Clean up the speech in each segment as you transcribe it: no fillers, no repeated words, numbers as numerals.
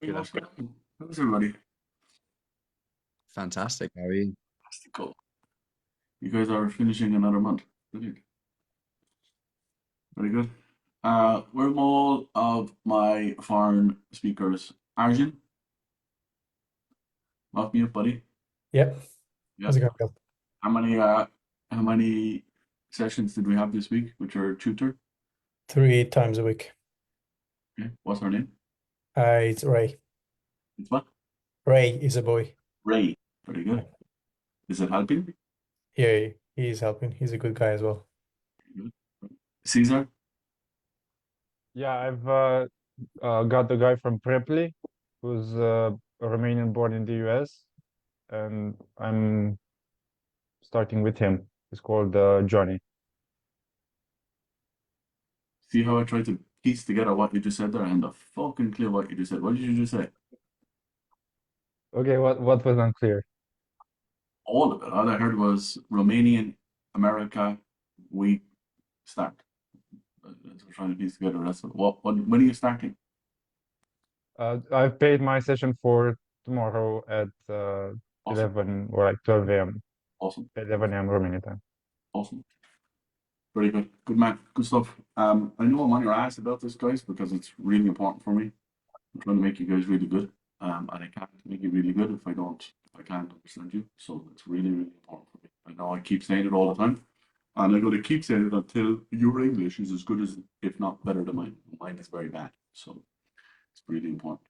Yeah. How's everybody? Fantastic. How are you? Cool. You guys are finishing another month. Brilliant. Very good. Where all of my foreign speakers? Arjun, off me up, buddy. Yep. Yeah. How's it going, Bill? How many sessions did we have this week with your tutor? 3 times a week. Okay. What's her name? It's Ray. It's what? Ray is a boy. Ray. Very good. Is it helping? Yeah, he's helping. He's a good guy as well. Good. Caesar? Yeah, I've got the guy from Preply, who's a Romanian born in the US, and I'm starting with him. He's called Johnny. See how I tried to piece together what you just said there? I had a fucking clue what you just said. What did you just say? Okay, what was unclear? All of it. All I heard was Romanian, America, we start. As we're trying to piece together the rest of it. When are you starting? I've paid my session for tomorrow at Awesome. 11 or like 12 a.m. Awesome. 11 a.m. Romanian time. Awesome. Very good. Good man. Good stuff. I know I'm on your ass about this, guys, because it's really important for me. I'm trying to make you guys really good. And I can't make you really good if I can't understand you. So it's really, really important for me. I know I keep saying it all the time. And I'm going to keep saying it until your English is as good as, if not better than mine. Mine is very bad. So it's really important.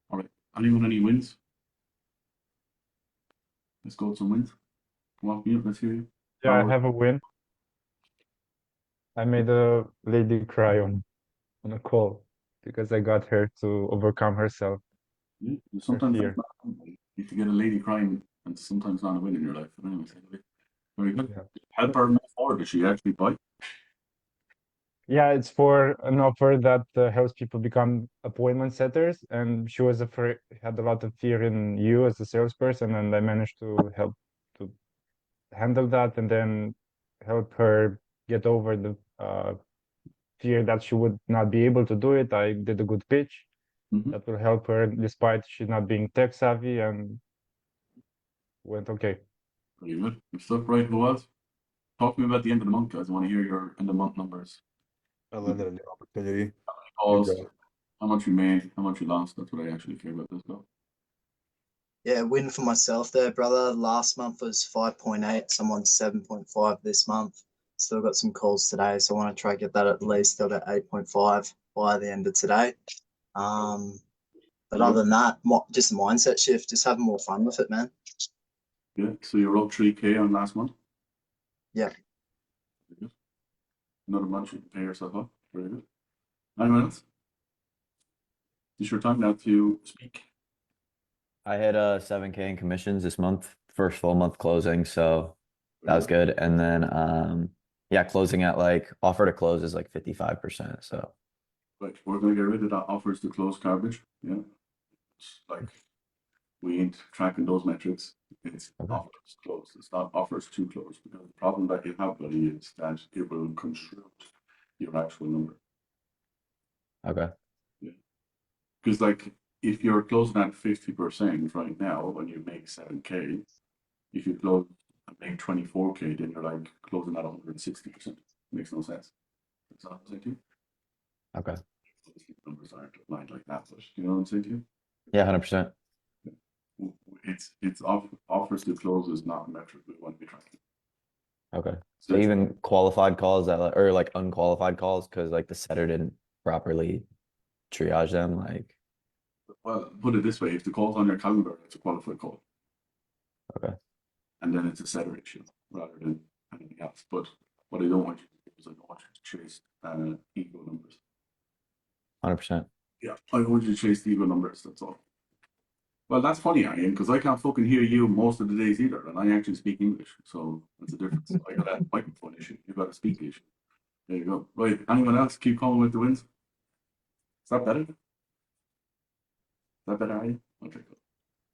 All right. Anyone, any wins? Let's go with some wins. Come on, mute. Let's hear you. Yeah, I Power. have a win. I made a lady cry on a call because I got her to overcome herself. Yeah, sometimes fear. that's not, you can get a lady crying and sometimes not a win in your life. But anyways, very good. Yeah. Help her move forward. Does she actually bite? Yeah, it's for an offer that helps people become appointment setters, and she was afraid, had a lot of fear in you as a salesperson, and I managed to help to handle that, and then help her get over the fear that she would not be able to do it. I did a good pitch Mhm. that will help her, despite she not being tech savvy, and went okay. Very good. Good stuff. Right, who else? Talk to me about the end of the month, guys. I want to hear your end of the month numbers. I landed a new opportunity. Calls, Good job. how much you made, how much you lost. That's what I actually care about this go. Yeah, win for myself there, brother. Last month was 5.8. So I'm on 7.5 this month. Still got some calls today, so I want to try to get that at least still at 8.5 by the end of today. But other than that, just a mindset shift, just having more fun with it, man. Yeah. So you're up 3K on last month? Yeah. Very good. Another month you can pay yourself up. Very good. Anyone else? It's your time now to speak. I hit 7K in commissions this month, first full month closing, so that was good. And then yeah, closing at like offer to close is like 55%. So Right, we're going to get rid of that offers to close garbage. Yeah. It's like we ain't tracking those metrics. It's Okay. offers closed. It's not offers to close, because the problem that you have, buddy, is that it will construct your actual number. okay. Because like if you're closing at 50% right now when you make 7K, if you close and make 24K, then you're like closing at 160%. Makes no sense. That's what I'm saying to you. Okay. Obviously, the numbers aren't aligned like that, but you know what I'm saying to you? Yeah, 100%. It's offers to close is not a metric we want to be tracking. Okay. So So it's- even qualified calls that or like unqualified calls because like the setter didn't properly triage them, like well, put it this way: if the call's on your calendar, it's a qualified call. Okay. And then it's a setter issue rather than anything else. But what I don't want you to do is I don't want you to chase ego numbers. 100%. Yeah, I want you to chase the ego numbers. That's all. Well, that's funny, Ian, because I can't fucking hear you most of the days either, and I actually speak English, so that's a difference. I got a microphone issue. You got a speak issue. There you go. Right. Anyone else? Keep calling with the wins. Is that better? Is that better, Ian? Okay, good.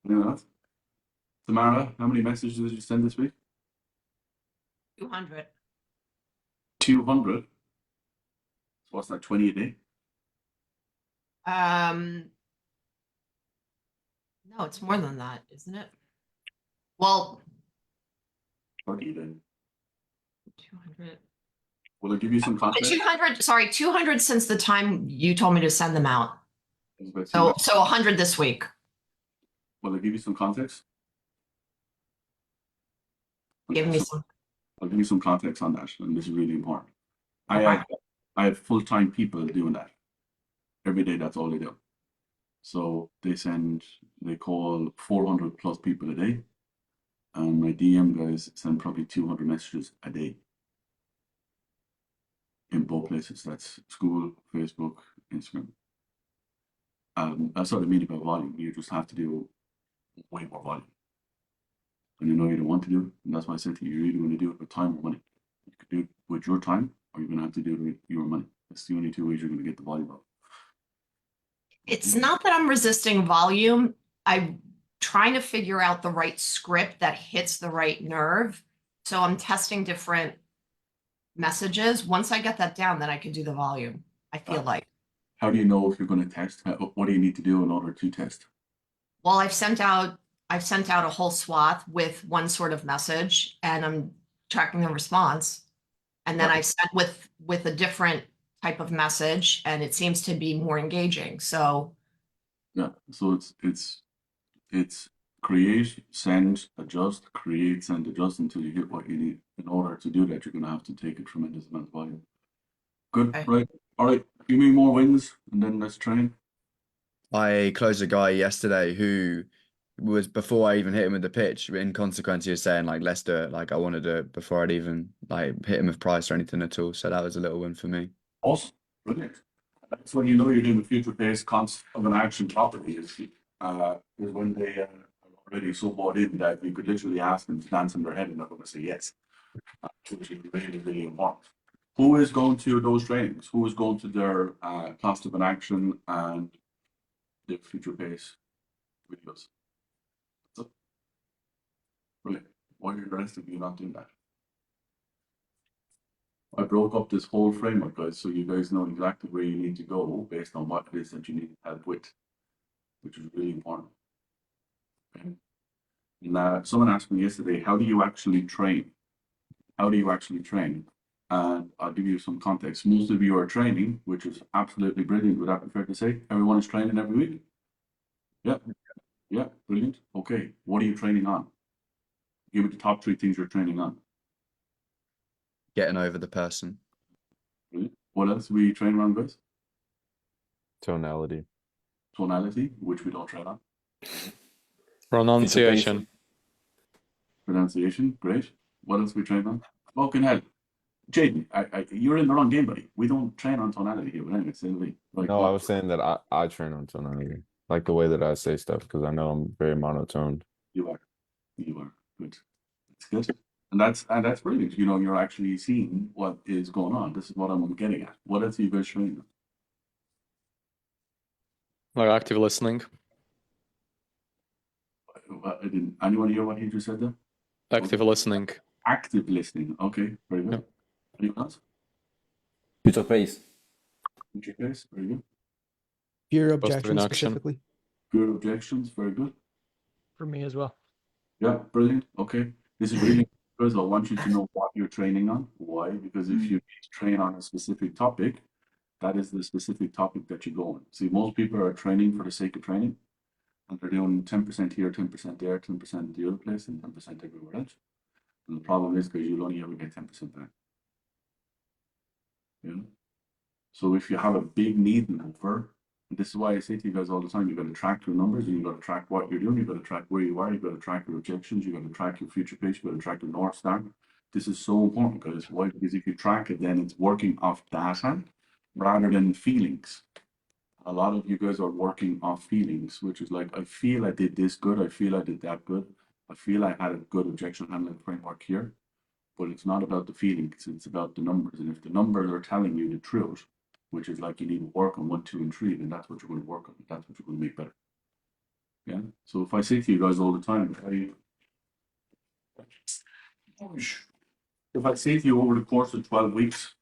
Anyone else? Tamara, how many messages did you send this week? 200. 200. So what's that? 20 a day? No, it's more than that, isn't it? Well, 30 then. 200. Will I give you some context? 200, sorry, 200 since the time you told me to send them out. I was about to say So, that. so 100 this week. Will I give you some context? Give me some. I'll give you some context on that, and this is really important. Okay. I have full-time people doing that. Every day, that's all they do. So they call 400 plus people a day, and my DM guys send probably 200 messages a day. In both places, that's school, Facebook, Instagram. That's what I mean about volume. You just have to do way more volume. And you know you don't want to do it, and that's why I said to you, you're either going to do it with time or money. You could do it with your time, or you're going to have to do it with your money. That's the only two ways you're going to get the volume up. It's not that I'm resisting volume. I'm trying to figure out the right script that hits the right nerve. So I'm testing different messages. Once I get that down, then I can do the volume. I feel like. How do you know if you're going to test? What do you need to do in order to test? Well, I've sent out a whole swath with one sort of message, and I'm tracking the response. And then Yeah. I've sent with a different type of message, and it seems to be more engaging. So Yeah. So it's create, send, adjust, create, send, adjust until you get what you need. In order to do that, you're going to have to take a tremendous amount of volume. Good. Okay. Right. All right. Give me more wins, and then let's train. I closed a guy yesterday who was, before I even hit him with the pitch, in consequence, he was saying like, let's do it. Like, I want to do it before I'd even like hit him with price or anything at all. So that was a little win for me. Awesome. Brilliant. That's when you know you're doing a future-based concept of an action property is when they are already so bought in that you could literally ask them to dance in their head and they're going to say yes, which is really, really important. Who is going to those trainings? Who is going to their cost of an action and the future-based videos? So, brilliant. Why are the rest of you not doing that? I broke up this whole framework, guys, so you guys know exactly where you need to go based on what it is that you need help with, which is really important. Okay. And someone asked me yesterday, how do you actually train? How do you actually train? And I'll give you some context. Most of you are training, which is absolutely brilliant. Would that be fair to say? Everyone is training every week? Yeah. Yeah, brilliant. Okay, what are you training on? Give me the top 3 things you're training on. Getting over the person. Brilliant. What else we train on, guys? Tonality. Tonality, which we don't train on. Pronunciation. Pronunciation, great. What else we train on? Fucking hell. Jaden, you're in the wrong game, buddy. We don't train on tonality here, but anyway, silly. Like, No, I was saying that I train on tonality. Like the way that I say stuff, because I know I'm very monotone. You are. Good. It's good. And that's brilliant. You know, you're actually seeing what is going on. This is what I'm getting at. What else are you guys training on? Like active listening. Anyone hear what he just said there? Active listening. Active listening. Okay, very good. Anyone else? Future pace. Future pace, very good. Pure Positive objections inaction. specifically. Good objections, very good. For me as well. Yeah, brilliant. Okay. This is really good. I want you to know what you're training on. Why? Because if you train on a specific topic, that is the specific topic that you go on. See, most people are training for the sake of training, and they're doing 10% here, 10% there, 10% the other place, and 10% everywhere else. And the problem is because you'll only ever get 10% back. Yeah. So if you have a big need mover, and this is why I say to you guys all the time, you've got to track your numbers and you've got to track what you're doing, you've got to track where you are, you've got to track your objections, you've got to track your future pace, you've got to track your North Star. This is so important, guys. Why? Because if you track it, then it's working off data rather than feelings. A lot of you guys are working off feelings, which is like, I feel I did this good, I feel I did that good, I feel I had a good objection handling framework here, but it's not about the feelings, it's about the numbers. And if the numbers are telling you the truth, which is like you need to work on 1, 2, and 3, then that's what you're going to work on. That's what you're going to make better. Yeah. So if I say to you guys all the time, if I say to you over the course of 12 weeks,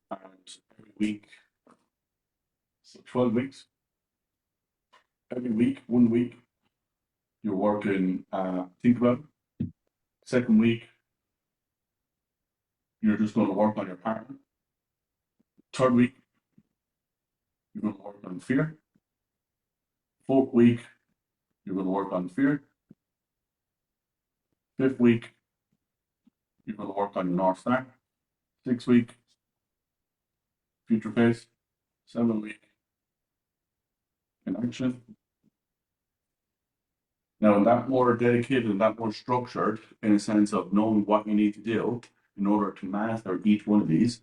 and every week, so 12 weeks, every week, 1 week, you're working, think about it. Second week, you're just going to work on your partner. Third week, you're going to work on fear. Fourth week, you're going to work on fear. Fifth week, you're going to work on your North Star. 6th week, future pace. 7th week, in action. Now, that more dedicated and that more structured in a sense of knowing what you need to do in order to master each one of these,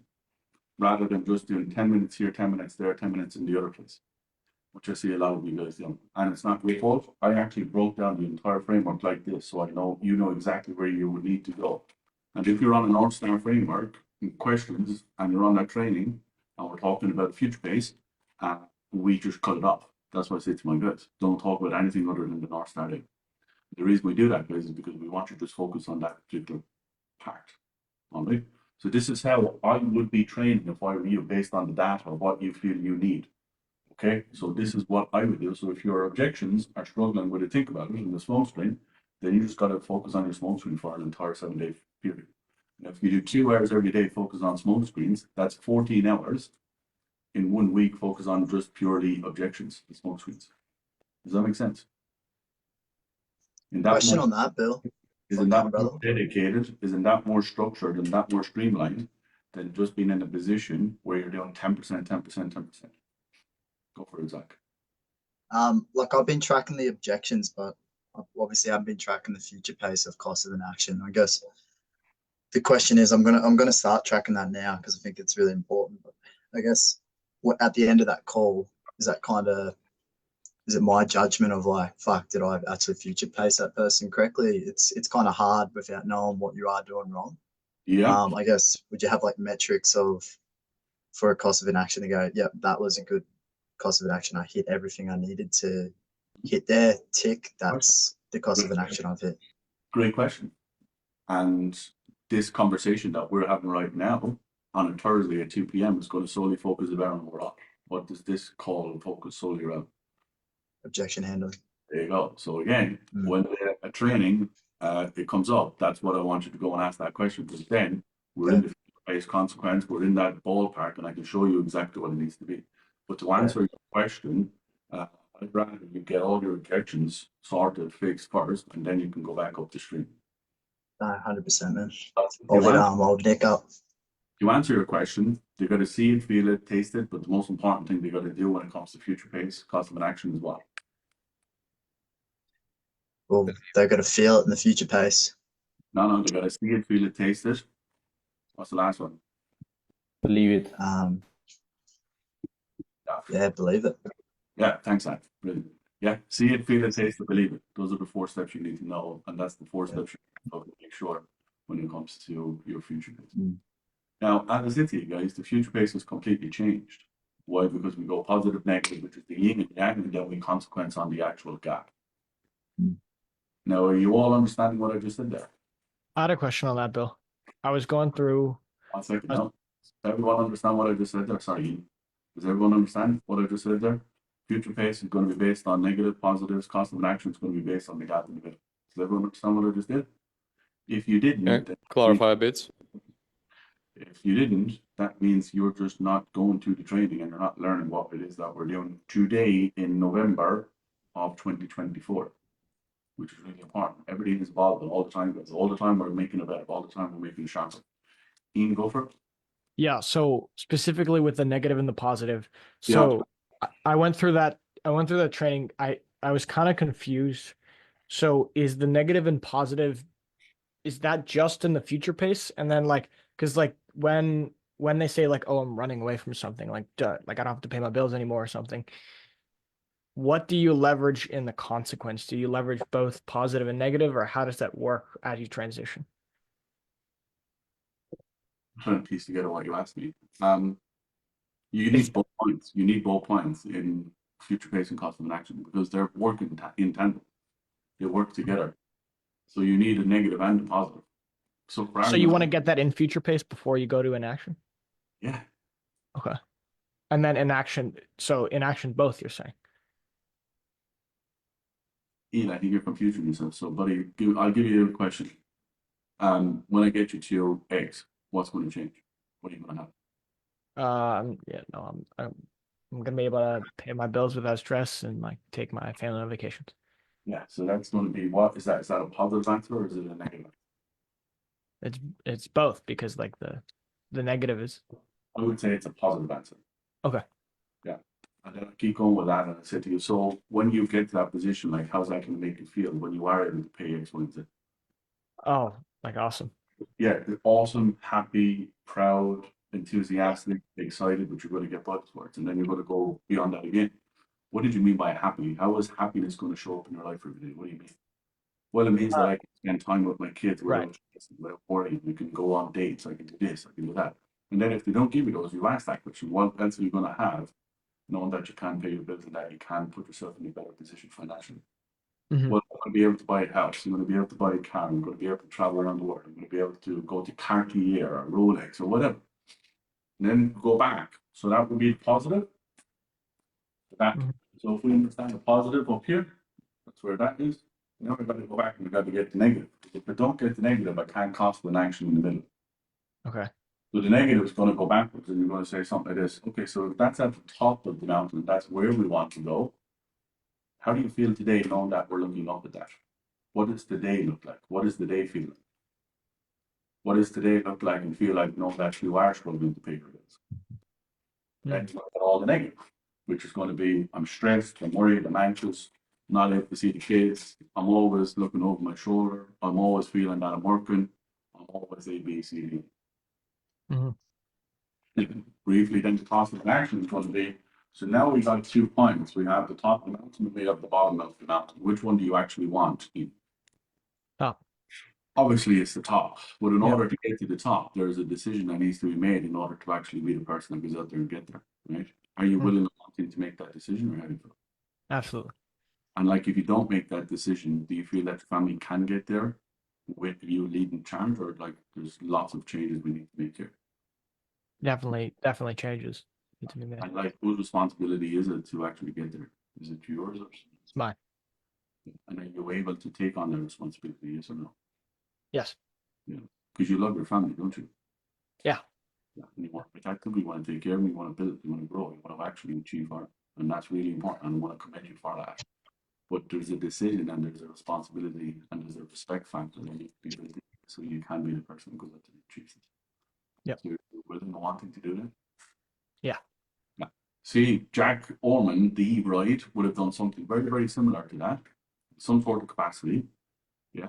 rather than just doing 10 minutes here, 10 minutes there, 10 minutes in the other place, which I see a lot of you guys doing. And it's not your fault. I actually broke down the entire framework like this, so I know you know exactly where you would need to go. And if you're on an North Star framework questions and you're on that training, and we're talking about future pace, we just cut it off. That's what I say to my guys. Don't talk about anything other than the North Star day. The reason we do that, guys, is because we want you to just focus on that particular part. All right. So this is how I would be training if I were you, based on the data of what you feel you need. Okay, so this is what I would do. So if your objections are struggling with it, think about it in the smoke screen, then you just got to focus on your smoke screen for an entire 7-day period. And if you do 2 hours every day, focus on smoke screens, that's 14 hours in 1 week, focus on just purely objections and smoke screens. Does that make sense? In that Question more, on that, Bill. isn't Okay, that brother. more dedicated? Isn't that more structured and that more streamlined than just being in a position where you're doing 10%, 10%, 10%? Go for it, Zach. Like I've been tracking the objections, but obviously I haven't been tracking the future pace of cost of inaction. I guess the question is, I'm gonna start tracking that now because I think it's really important. But I guess what at the end of that call is that is it my judgment of like, fuck, did I actually future pace that person correctly? It's kind of hard without knowing what you are doing wrong. Yeah. I guess would you have like metrics for a cost of inaction to go, yep, that was a good cost of inaction. I hit everything I needed to hit there. Tick. That's the cost of inaction I've hit. Great question. And this conversation that we're having right now on a Thursday at 2 p.m. is going to solely focus around what does this call focus solely around? Objection handling. There you go. So again, when a training it comes up, that's what I want you to go and ask that question, because then we're in the base consequence, we're in that ballpark, and I can show you exactly what it needs to be. But to answer your question, I'd rather you get all your objections sorted, fixed first, and then you can go back up the stream. 100%, man. You I'll hit old Nick up. To answer your question, they got to see it, feel it, taste it, but the most important thing they got to do when it comes to future pace, cost of inaction as well. Well, they're going to feel it in the future pace. No, they got to see it, feel it, taste it. What's the last one? Believe it. Yeah, believe it. Yeah, thanks, Zach. Brilliant. Yeah, see it, feel it, taste it, believe it. Those are the 4 steps you need to know, and that's the 4 steps you need to make sure when it comes to your future pace. Now, as I said to you guys, the future pace has completely changed. Why? Because we go positive, negative, which is the yin and yang, and then we consequence on the actual gap. Now, are you all understanding what I just said there? I had a question on that, Bill. I was going through. 1 second now. Does everyone understand what I just said there? Sorry, Ian. Does everyone understand what I just said there? Future pace is going to be based on negative, positives. Cost of inaction is going to be based on the gap in the middle. Does everyone understand what I just did? If you didn't, Yeah, then clarify a bit. if you didn't, that means you're just not going to the training and you're not learning what it is that we're doing today in November of 2024, which is really important. Everything is evolving all the time, guys. All the time we're making it better. All the time we're making it sharper. Ian, go for it. Yeah, so specifically with the negative and the positive. So I went through that. I went through that training. I was kind of confused. So is the negative and positive, is that just in the future pace? And then like, because like when they say like, oh, I'm running away from something, like like I don't have to pay my bills anymore or something. What do you leverage in the consequence? Do you leverage both positive and negative, or how does that work as you transition? I'm trying to piece together what you asked me. You need both points. You need both points in future pace and cost of inaction because they're working in tandem. They work together. So you need a negative and a positive. So you want to get that in future pace before you go to inaction? Yeah. Okay. And then inaction. So inaction both, you're saying? Ian, I think you're confusing yourself. So, buddy, I'll give you a question. When I get you to your eggs, what's going to change? What are you going to have? Yeah, no, I'm gonna be able to pay my bills without stress and like take my family on vacations. Yeah, so that's going to be what is that? Is that a positive answer or is it a negative? It's both because like the negative is I would say it's a positive answer. okay. Yeah. And then I keep going with that and I said to you, so when you get to that position, like how's that going to make you feel when you are able to pay X, Y, and Z? Oh, like awesome. Yeah, they're awesome, happy, proud, enthusiastic, excited, but you're going to get buttons for it. And then you're going to go beyond that again. What did you mean by happy? How is happiness going to show up in your life every day? What do you mean? Well, it means that I can spend time with my kids Right. without worrying. We can go on dates. I can do this. I can do that. And then if they don't give you those, you ask that question. What else are you going to have, knowing that you can pay your bills and that you can put yourself in a better position financially? Mhm. Well, I'm going to be able to buy a house. I'm going to be able to buy a car. I'm going to be able to travel around the world. I'm going to be able to go to Cartier or Rolex or whatever. And then go back. So that would be the positive. That. Mhm. So if we understand the positive up here, that's where that is. Now we've got to go back and we've got to get the negative. If I don't get the negative, I can't cost an action in the middle. Okay. So the negative is going to go backwards and you're going to say something like this. Okay, so if that's at the top of the mountain, that's where we want to go. How do you feel today knowing that we're looking up at that? What does the day look like? What does the day feel like? What does today look like and feel like knowing that you are struggling to pay your bills? Then you look at all the negative, which is going to be I'm stressed, I'm worried, I'm anxious, not able to see the kids, I'm always looking over my shoulder, I'm always feeling that I'm working, I'm always A, B, C, D. Mhm. Briefly, then the cost of action is going to be so now we got 2 points. We have the top of the mountain and we have the bottom of the mountain. Which one do you actually want? Top. Obviously, it's the top, but in Yeah. order to get to the top, there's a decision that needs to be made in order to actually be the person that goes out there and get there, right? Are you willing and wanting to make that decision or how do you feel? Absolutely. And like, if you don't make that decision, do you feel that the family can get there with you leading charge or like there's lots of changes we need to make here? Definitely changes need to be made. And like, whose responsibility is it to actually get there? Is it yours or It's mine. and are you able to take on that responsibility, yes or no? Yes. Because you love your family, don't you? Yeah. Yeah. And you want to protect them, you want to take care of them, you want to build, you want to grow, you want to actually achieve art. And that's really important. And I want to commend you for that. But there's a decision and there's a responsibility and there's a respect factor that needs to be built in so you can be the person who goes out and achieves it. Yep. So you're willing and wanting to do that? Yeah. Yeah. See, Jack Orman, the bride, would have done something very, very similar to that. Some sort of capacity. Yeah.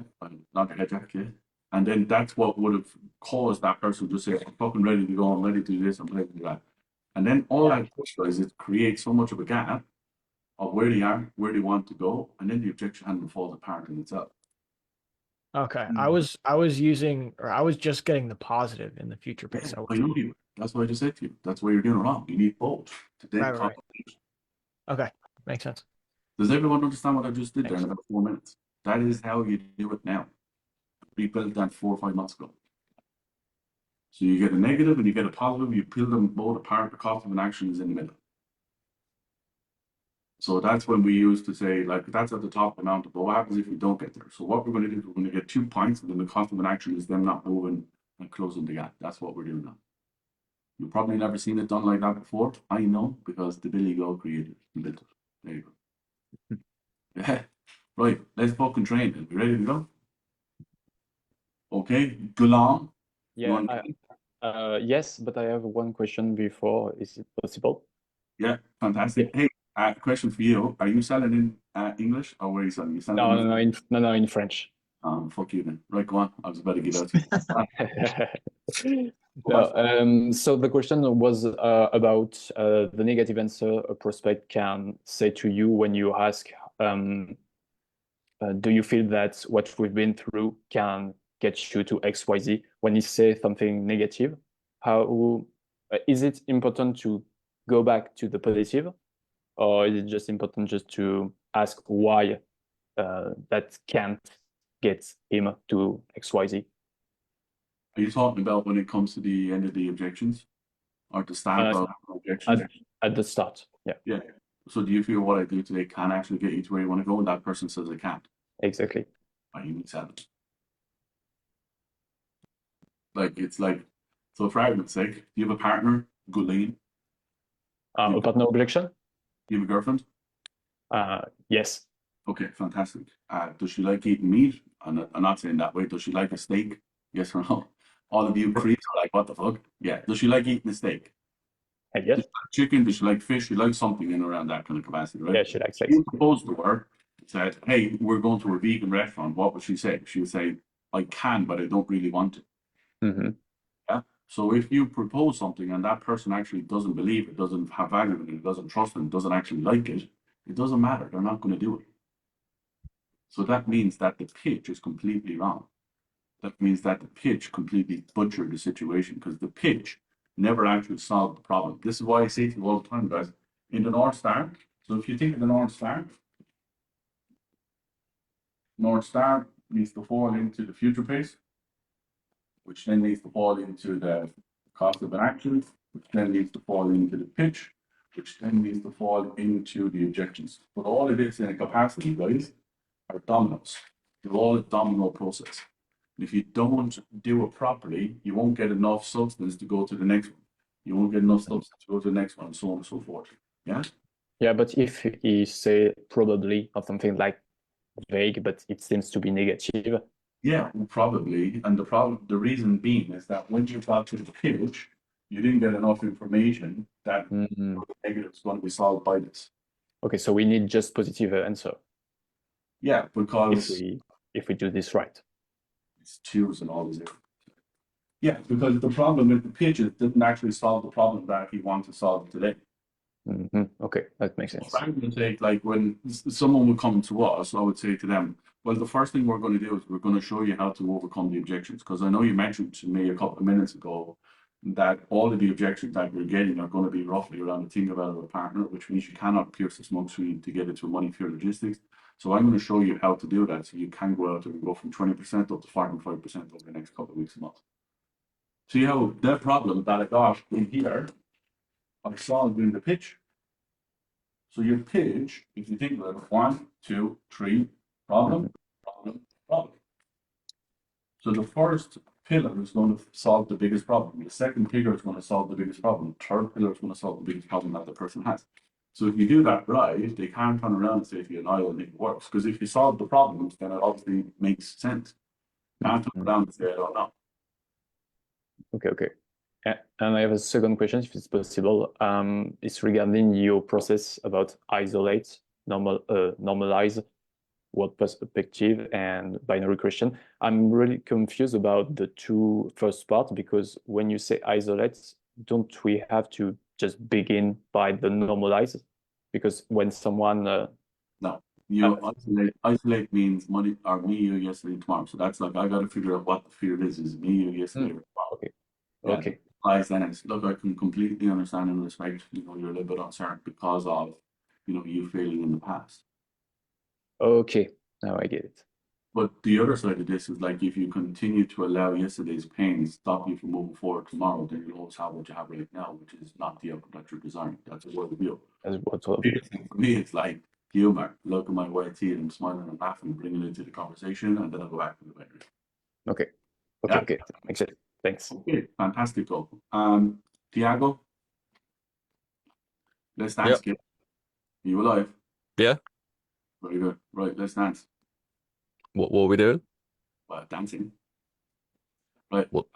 Not your head, Jack, yeah. And then that's what would have caused that person to say, I'm fucking ready to go, I'm ready to do this, I'm ready to do that. And then all that does is create so much of a gap of where they are, where they want to go, and then the objection handling falls apart in itself. Okay. I was just getting the positive in the future pace. I know you. That's what I just said to you. That's why you're doing it wrong. You need both to then Right. Okay. Makes sense. Does everyone understand what I just did there in about 4 minutes? That is how you do it now. We built that 4 or 5 months ago. So you get a negative and you get a positive, you peel them both apart, the cost of an action is in the middle. So that's when we used to say, like, that's at the top of the mountain, but what happens if we don't get there? So what we're going to do is we're going to get 2 points, and then the cost of an action is them not moving and closing the gap. That's what we're doing now. You've probably never seen it done like that before. I know, because the Billy Go created it and built it. There you go. Yeah. Right, let's fucking train. Are we ready to go? Okay, Gulam. Yeah, I, yes, but I have one question before. Is it possible? Yeah, fantastic. Hey, question for you. Are you selling in English or where are you selling? You selling No, in French. Fuck you then. Right, go on. I was about to give out to you. No, so the question was about the negative answer a prospect can say to you when you ask, do you feel that what we've been through can get you to XYZ? When you say something negative, how is it important to go back to the positive, or is it just important just to ask why that can't get him to XYZ? Are you talking about when it comes to the end of the objections or the start of objections? At the start, yeah. Yeah. So do you feel what I do today can actually get you to where you want to go, and that person says it can't? Exactly. Are you need seven? Like it's like, so for argument's sake, do you have a partner? Good lean. A partner objection? Do you have a girlfriend? Yes. Okay, fantastic. Does she like eating meat? I'm not saying that way. Does she like a steak? Yes or no? All of you creeps are like, what the fuck? Yeah. Does she like eating a steak? And yes. Does she like chicken? Does she like fish? She likes something in around that kind of capacity, right? Yeah, she likes You proposed to her, said, hey, we're going to a vegan restaurant. What would she say? She would say, I can, but I don't really want to. Mm-hmm. Yeah. So if you propose something and that person actually doesn't believe it, doesn't have value in it, doesn't trust it, doesn't actually like it, it doesn't matter. They're not going to do it. So that means that the pitch is completely wrong. That means that the pitch completely butchered the situation because the pitch never actually solved the problem. This is why I say to you all the time, guys, in the North Star. So if you think of the North Star needs to fall into the future pace, which then needs to fall into the cost of an action, which then needs to fall into the pitch, which then needs to fall into the objections. But all it is in a capacity, guys, are dominoes. They're all a domino process. If you don't do it properly, you won't get enough substance to go to the next one. You won't get enough substance to go to the next one, and so on and so forth. Yeah? Yeah, but if he say probably or something like vague, but it seems to be negative. Yeah, probably. And the reason being is that when you got to the pitch, you didn't get enough information that Mm-hmm. negative is going to be solved by this. Okay, so we need just positive answer Yeah, because if we do this right. it's twos and all this. Yeah, because the problem with the pitches didn't actually solve the problem that he wanted to solve today. Mm-hmm. Okay, that makes sense. For argument's sake, like when someone would come to us, I would say to them, well, the first thing we're going to do is we're going to show you how to overcome the objections. Because I know you mentioned to me a couple of minutes ago that all of the objections that you're getting are going to be roughly around the thing about a partner, which means you cannot pierce the smoke screen to get into money fear logistics. So I'm going to show you how to do that so you can go out and go from 20% up to 45% over the next couple of weeks a month. See how that problem that I got in here, I solved in the pitch. So your pitch, if you think about it, 1, 2, 3, problem, problem, problem. So the first pillar is going to solve the biggest problem. The second pillar is going to solve the biggest problem. The third pillar is going to solve the biggest problem that the person has. So if you do that right, they can't turn around and say to you, no, I don't think it works. Because if you solve the problems, then it obviously makes sense. Can't turn around and say, I don't know. Okay. And I have a second question, if it's possible. It's regarding your process about isolate, normalize, word perspective, and binary question. I'm really confused about the two first part because when you say isolate, don't we have to just begin by the normalize? Because when someone No, you isolate means money or me, you, yesterday, tomorrow. So that's like I got to figure out what the fear is me, you, yesterday, or tomorrow. Okay. Yeah, Okay. Then it's look, I can completely understand and respect, you're a little bit uncertain because of, you failing in the past. Okay. Now I get it. But the other side of this is like if you continue to allow yesterday's pain stop you from moving forward tomorrow, then you'll always have what you have right now, which is not the outcome that you're desiring. That's a worldview. That's what For me, it's like humor. Look at my white teeth and I'm smiling and laughing, bringing it into the conversation, and then I'll go back to the bedroom. Okay. Yeah. Okay. Makes sense. Thanks. Okay, fantastico. Tiago, let's dance, Yep. kid. Are you alive? Yeah. Very good. Right, let's dance. What are we doing? Well, dancing. Right. What?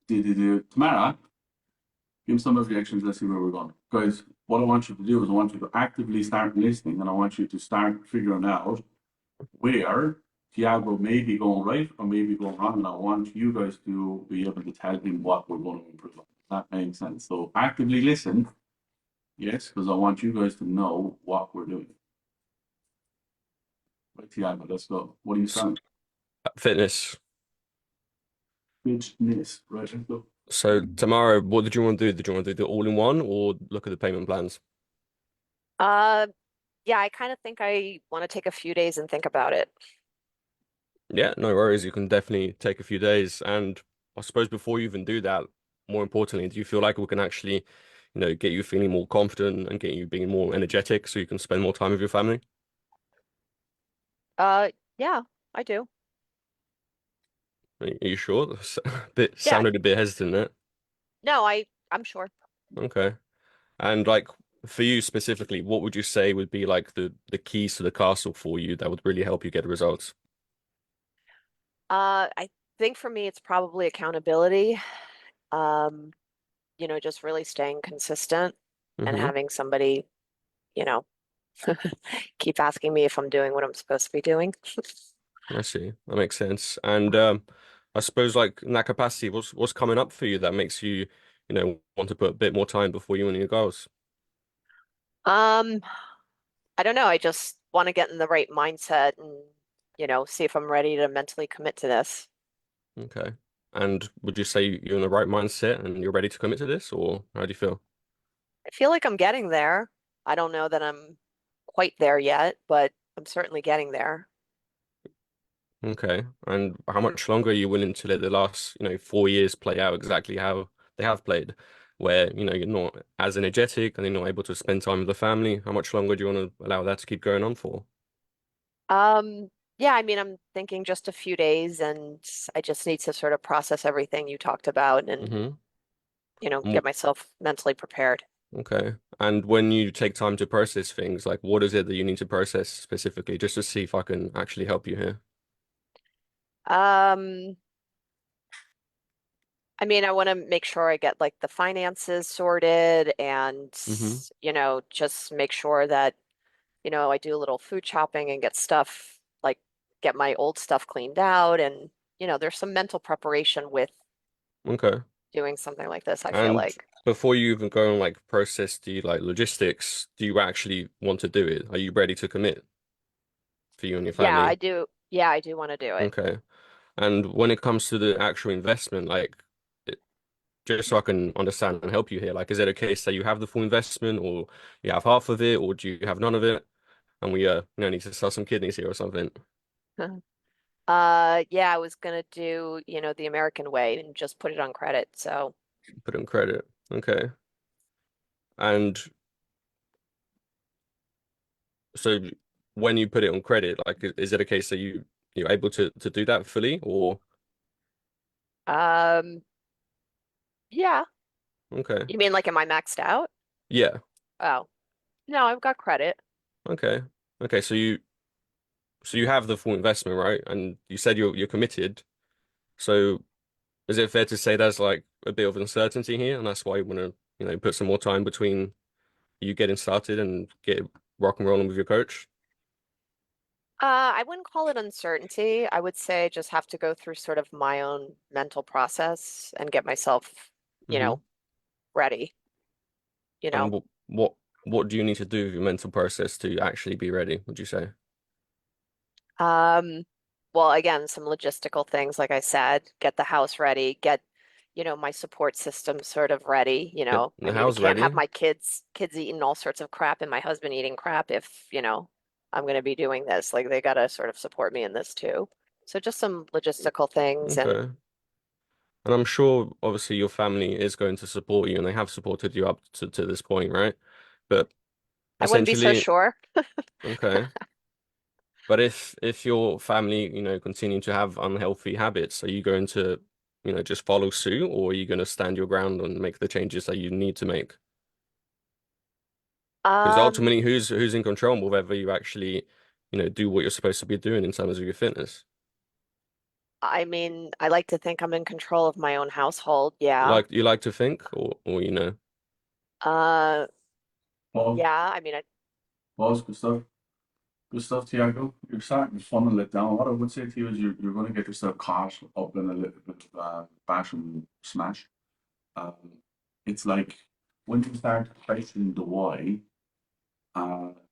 Tamara, give me some objections. Let's see where we're going. Guys, what I want you to do is I want you to actively start listening and I want you to start figuring out where Tiago may be going right or may be going wrong. And I want you guys to be able to tell him what we're going to improve on. That makes sense. So actively listen. Yes, because I want you guys to know what we're doing. Right, Tiago, let's go. What are you saying? Fitness. Fitness. Right, let's go. So tomorrow, what did you want to do? Did you want to do the all-in-one or look at the payment plans? Yeah, I kind of think I want to take a few days and think about it. Yeah, no worries. You can definitely take a few days. And I suppose before you even do that, more importantly, do you feel like we can actually, get you feeling more confident and get you being more energetic so you can spend more time with your family? Yeah, I do. Are you sure? Bit Yeah. sounded a bit hesitant there. No, I'm sure. Okay. And like for you specifically, what would you say would be like the keys to the castle for you that would really help you get results? I think for me, it's probably accountability. Um, just really staying consistent and Mm-hmm. having somebody, you know, keep asking me if I'm doing what I'm supposed to be doing. I see. That makes sense. And I suppose like in that capacity, what's coming up for you that makes you, want to put a bit more time before you and your goals? Um, I don't know. I just want to get in the right mindset and, see if I'm ready to mentally commit to this. Okay. And would you say you're in the right mindset and you're ready to commit to this, or how do you feel? I feel like I'm getting there. I don't know that I'm quite there yet, but I'm certainly getting there. Okay. And how much longer are you willing to let the last, 4 years play out exactly how they have played, where, you're not as energetic and you're not able to spend time with the family? How much longer do you want to allow that to keep going on for? Yeah, I mean, I'm thinking just a few days and I just need to sort of process everything you talked about and, Mm-hmm. get myself mentally prepared. Okay. And when you take time to process things, like what is it that you need to process specifically, just to see if I can actually help you here? Um, I mean, I want to make sure I get like the finances sorted and, Mm-hmm. just make sure that, I do a little food shopping and get stuff like get my old stuff cleaned out and, there's some mental preparation with Okay. doing something like this, I feel And like. before you even go and like process the like logistics, do you actually want to do it? Are you ready to commit for you and your Yeah, I family? do. Yeah, I do want to do it. Okay. And when it comes to the actual investment, like it- just so I can understand and help you here, like is it a case that you have the full investment or you have half of it or do you have none of it? And we need to sell some kidneys here or something. Yeah, I was gonna do, the American way and just put it on credit. So, Put in credit. Okay. And so when you put it on credit, like is it a case that you're able to do that fully or um, yeah. okay. You mean like am I maxed out? Yeah. Oh, no, I've got credit. Okay. Okay, so you have the full investment, right? And you said you're committed. So is it fair to say there's like a bit of uncertainty here and that's why you want to, put some more time between you getting started and get rock and rolling with your coach? I wouldn't call it uncertainty. I would say I just have to go through sort of my own mental process and get myself, you Mm-hmm. know, ready, you And know. what do you need to do with your mental process to actually be ready, would you say? Um, well, again, some logistical things, like I said, get the house ready, get, my support system sort of ready, Get I the mean, I house can't have ready? my kids eating all sorts of crap and my husband eating crap if, I'm going to be doing this. Like they got to sort of support me in this too. So just some logistical things and Okay. And I'm sure obviously your family is going to support you and they have supported you up to this point, right? But I wouldn't be so essentially, sure. okay. But if your family, continue to have unhealthy habits, are you going to, just follow suit or are you going to stand your ground and make the changes that you need to make? Because Um, ultimately, who's in control of whether you actually, do what you're supposed to be doing in terms of your fitness? I mean, I like to think I'm in control of my own household. You Yeah. like you like to think, or. Uh, Pause, yeah, I mean, pause, good stuff, Tiago. You're starting to funnel it down. What I would say to you is you're going to get yourself caught up in a little bit of bash and smash. Um, it's like when you start questioning the why,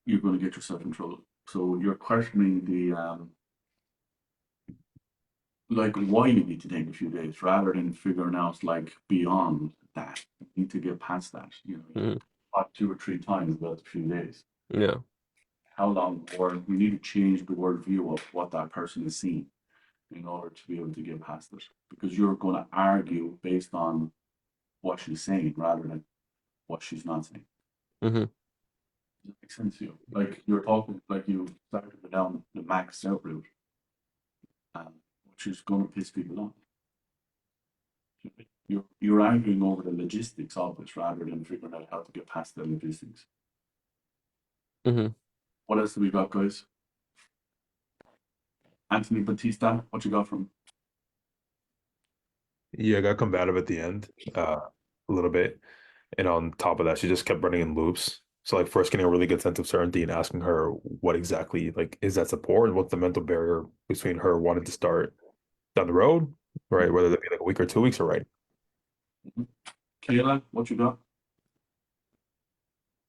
you're going to get yourself in trouble. So you're questioning the like why you need to take a few days rather than figuring out like beyond that. You need to get past that. You Mhm. thought 2 or 3 times about a few days. Yeah. How long, or we need to change the worldview of what that person is seeing in order to be able to get past it. Because you're going to argue based on what she's saying rather than what she's not saying. Mm-hmm. Does that make sense to you? Like you're talking, like you started to go down the max out route, which is going to piss people off. You're arguing over the logistics of it rather than figuring out how to get past the logistics. Mm-hmm. What else have we got, guys? Anthony Batista, what you got from? Yeah, I got combative at the end, a little bit. And on top of that, she just kept running in loops. So like first getting a really good sense of certainty and asking her what exactly like is that support and what's the mental barrier between her wanting to start down the road, right? Whether it be like a week or 2 weeks or right. Kayla, what you got?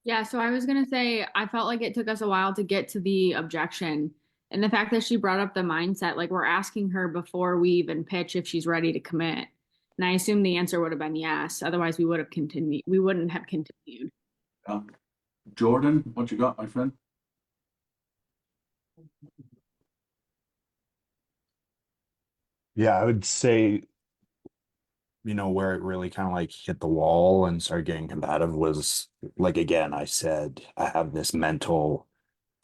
Yeah, so I was gonna say I felt like it took us a while to get to the objection. And the fact that she brought up the mindset, like we're asking her before we even pitch if she's ready to commit. And I assume the answer would have been yes. Otherwise we would have continued. We wouldn't have continued. Jordan, what you got, my friend? Yeah, I would say, where it really kind of like hit the wall and started getting combative was like, again, I said, I have this mental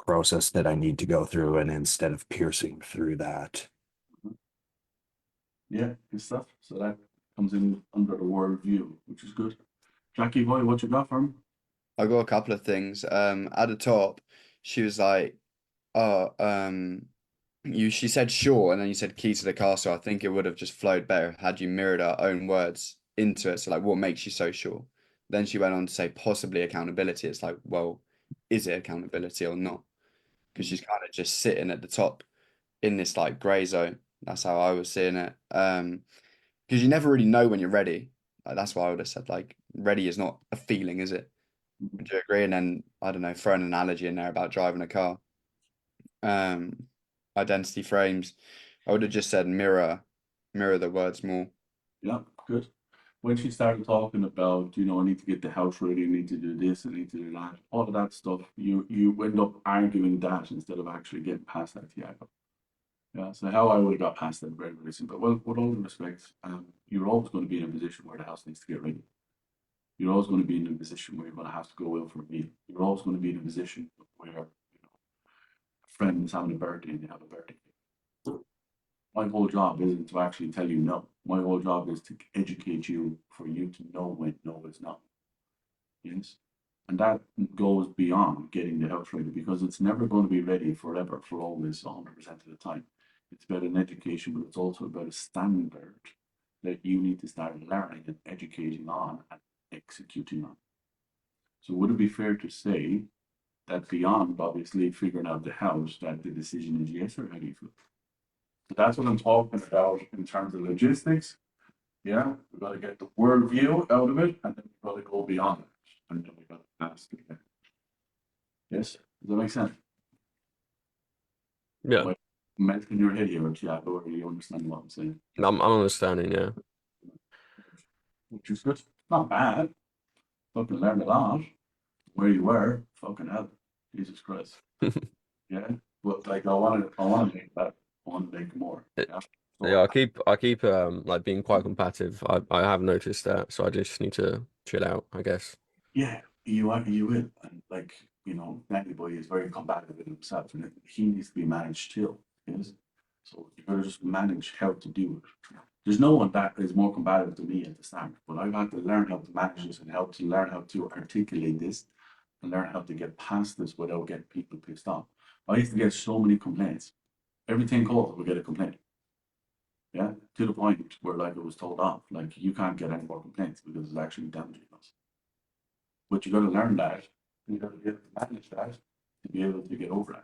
process that I need to go through. And instead of piercing through that, Yeah, good stuff. So that comes in under the word view, which is good. Jackie boy, what you got from? I got a couple of things. At the top, she was like, "Oh, she said sure, and then you said key to the castle. I think it would have just flowed better had you mirrored our own words into it. So like, what makes you so sure?" Then she went on to say possibly accountability. It's like, well, is it accountability or not? Because she's kind of just sitting at the top in this like grey zone. That's how I was seeing it. Because you never really know when you're ready. Like, that's why I would have said like ready is not a feeling, is it? Would you agree? And then I don't know, throw an analogy in there about driving a car. Identity frames. I would have just said mirror the words more. Yeah, good. When she started talking about, I need to get the house ready, I need to do this, I need to do that, all of that stuff, you end up arguing that instead of actually getting past that, Tiago. Yeah, so how I would have got past that very, very simple. Well, with all due respect, you're always going to be in a position where the house needs to get ready. You're always going to be in a position where you're going to have to go out for a meal. You're always going to be in a position where a friend is having a birthday and they have a birthday. My whole job isn't to actually tell you no. My whole job is to educate you for you to know when no is no. Yes. And that goes beyond getting the house ready because it's never going to be ready forever, for always, 100% of the time. It's about an education, but it's also about a standard that you need to start learning and educating on and executing on. So would it be fair to say that beyond obviously figuring out the house, that the decision is yes, or how do you feel? So that's what I'm talking about in terms of logistics. Yeah, we've got to get the world view out of it, and then we've got to go beyond it, and then we've got to ask again. Yes, does that make sense? Yeah, Like, melt in your head here, Tiago, or you understand what I'm saying? I'm understanding. Yeah. Which is good. Not bad. Fucking learned a lot. Where you were, fucking hell, Jesus Christ. Yeah, but like I want to make that. I want to make more. Yeah. So, Yeah, I keep like being quite combative. I have noticed that, so I just need to chill out, I guess. yeah, you will, and like Danny Boy is very combative in himself, and he needs to be managed too. Yes, so you gotta just manage how to do it. There's no one that is more combative than me at the start, but I've had to learn how to manage this and how to learn how to articulate this and learn how to get past this without getting people pissed off. I used to get so many complaints. Every 10 calls, we get a complaint. Yeah, to the point where like it was told off, like you can't get any more complaints because it's actually damaging us. But you got to learn that. You got to be able to manage that to be able to get over that.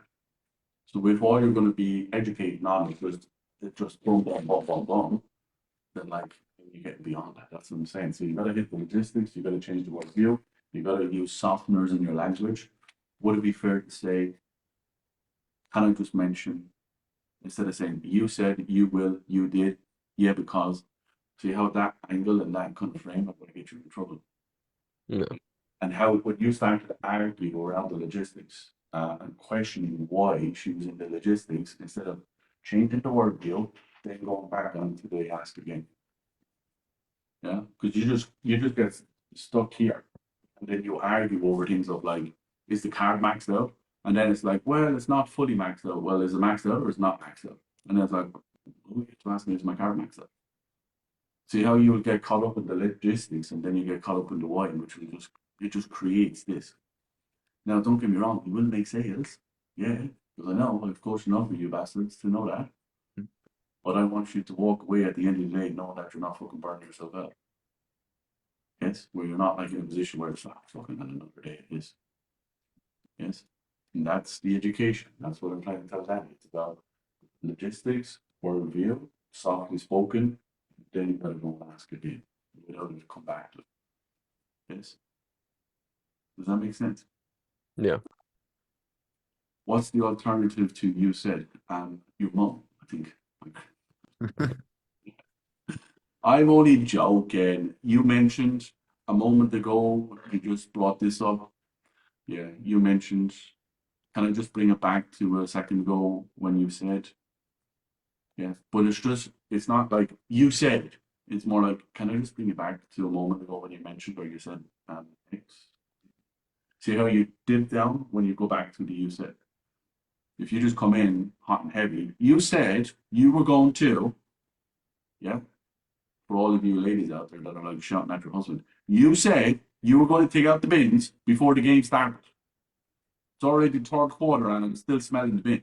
So if all you're going to be educating on is just boom, boom, boom, boom, boom, then like you get beyond that. That's what I'm saying. So you got to hit the logistics. You got to change the word view. You got to use softeners in your language. Would it be fair to say? Can I just mention instead of saying you said, you will, you did, yeah, because see how that angle and that kind of frame are going to get you in trouble. No. And how when you started to argue around the logistics and questioning why she was in the logistics instead of changing the word deal, then going back onto the ask again. Yeah, because you just get stuck here And then you argue over things of like, is the card maxed out? And then it's like, well, it's not fully maxed out. Well, is it maxed out or is it not maxed out? And then it's like, oh, you have to ask me, is my card maxed out? See how you will get caught up in the logistics and then you get caught up in the why, which will just, it just creates this. Now, don't get me wrong, you will make sales. Yeah, because I know I've coached enough of you bastards to know that. But I want you to walk away at the end of the day knowing that you're not fucking burning yourself out. Yes, where you're not like in a position where it's not fucking on another day. It is. Yes, and that's the education. That's what I'm trying to tell Danny. It's about logistics, word of view, softly spoken. Then you gotta go and ask again without it to come back to it. Yes. Does that make sense? Yeah. What's the alternative to you said? Your mom, I think. I'm only joking. You mentioned a moment ago, you just brought this up. Yeah, you mentioned, can I just bring it back to a second ago when you said, yeah, but it's just, it's not like you said, it's more like, can I just bring it back to a moment ago when you mentioned where you said, X? See how you dip down when you go back to the you said? If you just come in hot and heavy, you said you were going to, yeah, for all of you ladies out there that are like shouting at your husband, you said you were going to take out the bins before the game started. It's already the third quarter and I'm still smelling the bin.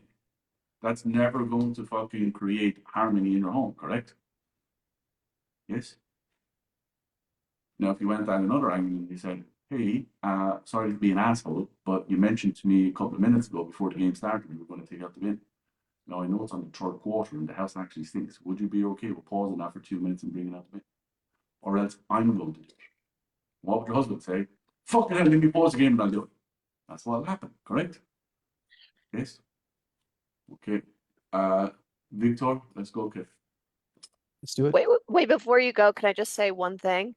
That's never going to fucking create harmony in your home, correct? Yes? Now, if you went down another angle and you said, hey, sorry to be an asshole, but you mentioned to me a couple of minutes ago before the game started you were going to take out the bin. Now, I know it's on the third quarter and the house actually stinks. Would you be okay with pausing that for 2 minutes and bringing out the bin? Or else I'm going to do it. What would your husband say? Fucking hell, let me pause the game and I'll do it. That's what'll happen, correct? Yes? Okay. Victor, let's go, okay. Let's do it. Wait, before you go, can I just say one thing?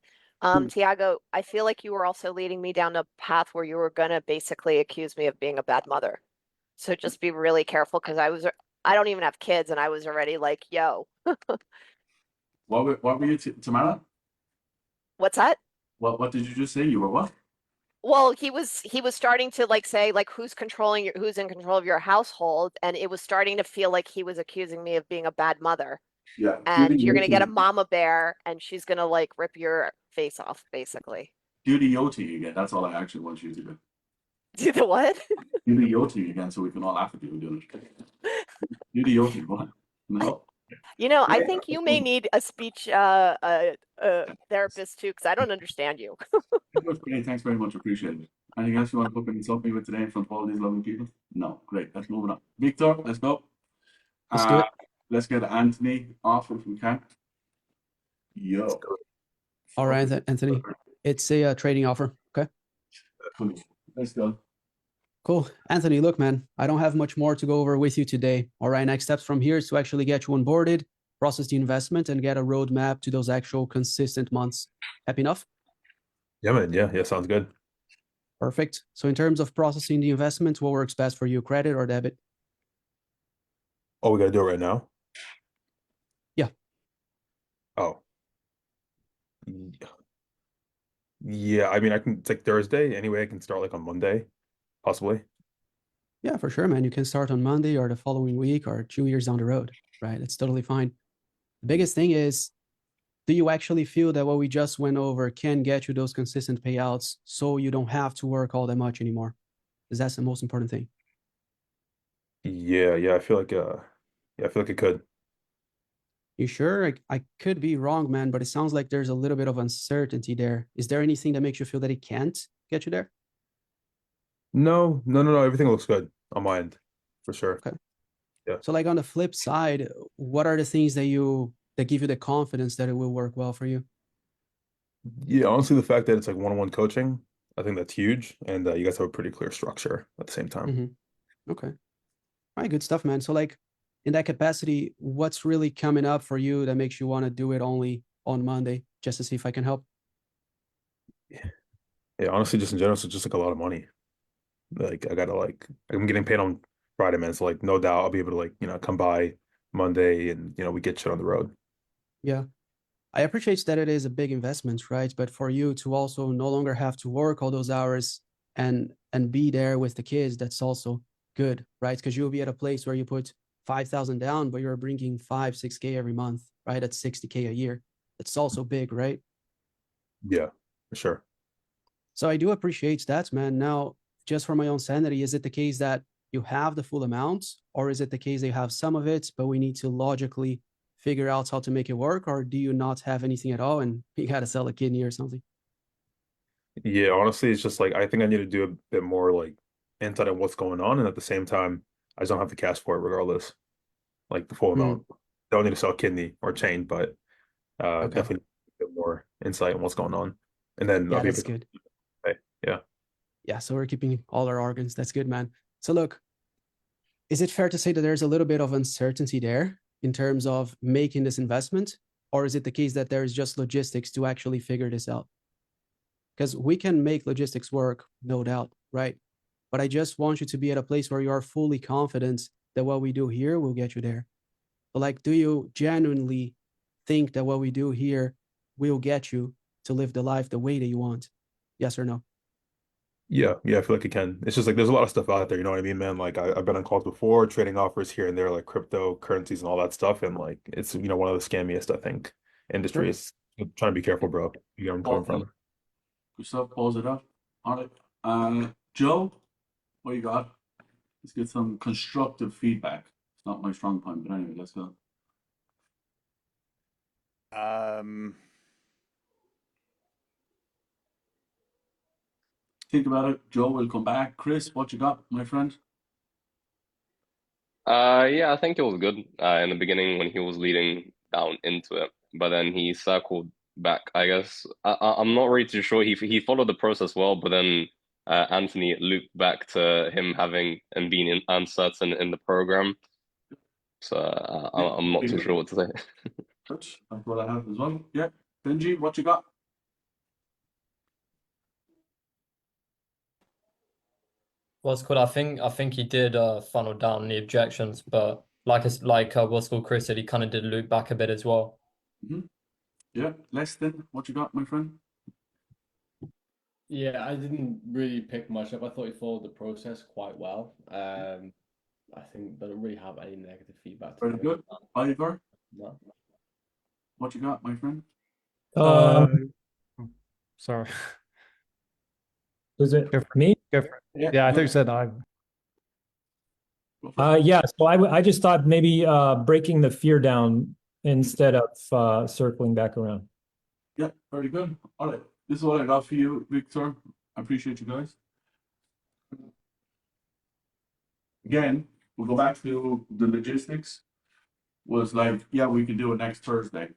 Tiago, I feel like you were also leading me down a path where you were gonna basically accuse me of being a bad mother. So just be really careful because I don't even have kids and I was already like, yo. What were you, Tamara? What's that? What did you just say? You were what? Well, he was starting to like say like who's in control of your household, and it was starting to feel like he was accusing me of being a bad mother. Yeah. And you're gonna get a mama bear and she's gonna like rip your face off, basically. Do the Yoti again. That's all I actually want you to do. Do the what? Do the Yoti again so we can all laugh at you doing it. Do the Yoti, go on. No. I think you may need a speech therapist too, because I don't understand you. Great, thanks very much. Appreciate it. Anything else you want to put insult me with today in front of all these lovely people? No, great. Let's move on. Victor, let's go. Let's do it. Let's get Anthony off if we can. Yo. All right, Anthony. It's a trading offer. Okay. Let's go. Cool. Anthony, look, man, I don't have much more to go over with you today. All right, next steps from here is to actually get you onboarded, process the investment, and get a roadmap to those actual consistent months. Happy enough? Yeah, man. Yeah, sounds good. Perfect. So in terms of processing the investment, what works best for you, credit or debit? Oh, we gotta do it right now? Yeah. Oh. Yeah, I mean, it's like Thursday. Anyway, I can start like on Monday, possibly. Yeah, for sure, man. You can start on Monday or the following week or 2 years down the road, right? It's totally fine. The biggest thing is, do you actually feel that what we just went over can get you those consistent payouts so you don't have to work all that much anymore? Because that's the most important thing. Yeah, I feel like it could. You sure? I could be wrong, man, but it sounds like there's a little bit of uncertainty there. Is there anything that makes you feel that it can't get you there? No. Everything looks good on my end, for sure. Okay. Yeah. So like on the flip side, what are the things that give you the confidence that it will work well for you? Yeah, honestly, the fact that it's like one-on-one coaching, I think that's huge, and you guys have a pretty clear structure at the same time. Okay. All right, good stuff, man. So like in that capacity, what's really coming up for you that makes you want to do it only on Monday, just to see if I can help? Yeah, honestly, just in general, it's just like a lot of money. Like I'm getting paid on Friday, man. So like, no doubt I'll be able to come by Monday and we get shit on the road. Yeah. I appreciate that it is a big investment, right? But for you to also no longer have to work all those hours and be there with the kids, that's also good, right? Because you'll be at a place where you put 5,000 down, but you're bringing 6K every month, right? That's 60K a year. It's also big, right? Yeah, for sure. So I do appreciate that, man. Now, just for my own sanity, is it the case that you have the full amount, or is it the case that you have some of it, but we need to logically figure out how to make it work, or do you not have anything at all and you got to sell a kidney or something? Yeah, honestly, it's just like I think I need to do a bit more like insight on what's going on, and at the same time, I just don't have the cash for it regardless. Like the full amount. Don't need to sell kidney or chain, but Okay. definitely a bit more insight on what's going on. And then Yeah, I'll be that's able to good. yeah. Yeah, so we're keeping all our organs. That's good, man. So look, is it fair to say that there's a little bit of uncertainty there in terms of making this investment? Or is it the case that there's just logistics to actually figure this out? Because we can make logistics work, no doubt, right? But I just want you to be at a place where you are fully confident that what we do here will get you there. But like, do you genuinely think that what we do here will get you to live the life the way that you want? Yes or no? Yeah, I feel like it can. It's just like there's a lot of stuff out there, you know what I mean, man? Like I've been on calls before, trading offers here and there, like cryptocurrencies and all that stuff, and like it's one of the scammiest, I think, industries. Trying to be careful, bro. You get where I'm coming from. Good stuff. Pause it up. All right. Joe, what you got? Let's get some constructive feedback. It's not my strong point, but anyway, let's go. Think about it. Joe will come back. Chris, what you got, my friend? Yeah, I think it was good in the beginning when he was leading down into it, but then he circled back. I guess I'm not really too sure. He followed the process well, but then Anthony looped back to him having and being uncertain in the program. So I'm not too sure what to say. Good. That's what I have as well. Yeah. Benji, what you got? What's called? I think he did funnel down the objections, but what's called Chris said, he kind of did loop back a bit as well. Yeah. Leston, what you got, my friend? Yeah, I didn't really pick much up. I thought he followed the process quite well. I think I don't really have any negative feedback to Very give. good. Oliver, No. what you got, my friend? Sorry. Was it Go for me? Go for it. Yeah, Yeah, I yeah. thought you said I. Yeah, so I just thought maybe breaking the fear down instead of circling back around. Yeah, very good. All right. This is what I got for you, Victor. I appreciate you guys. Again, we'll go back to the logistics. Was like, yeah, we can do it next Thursday.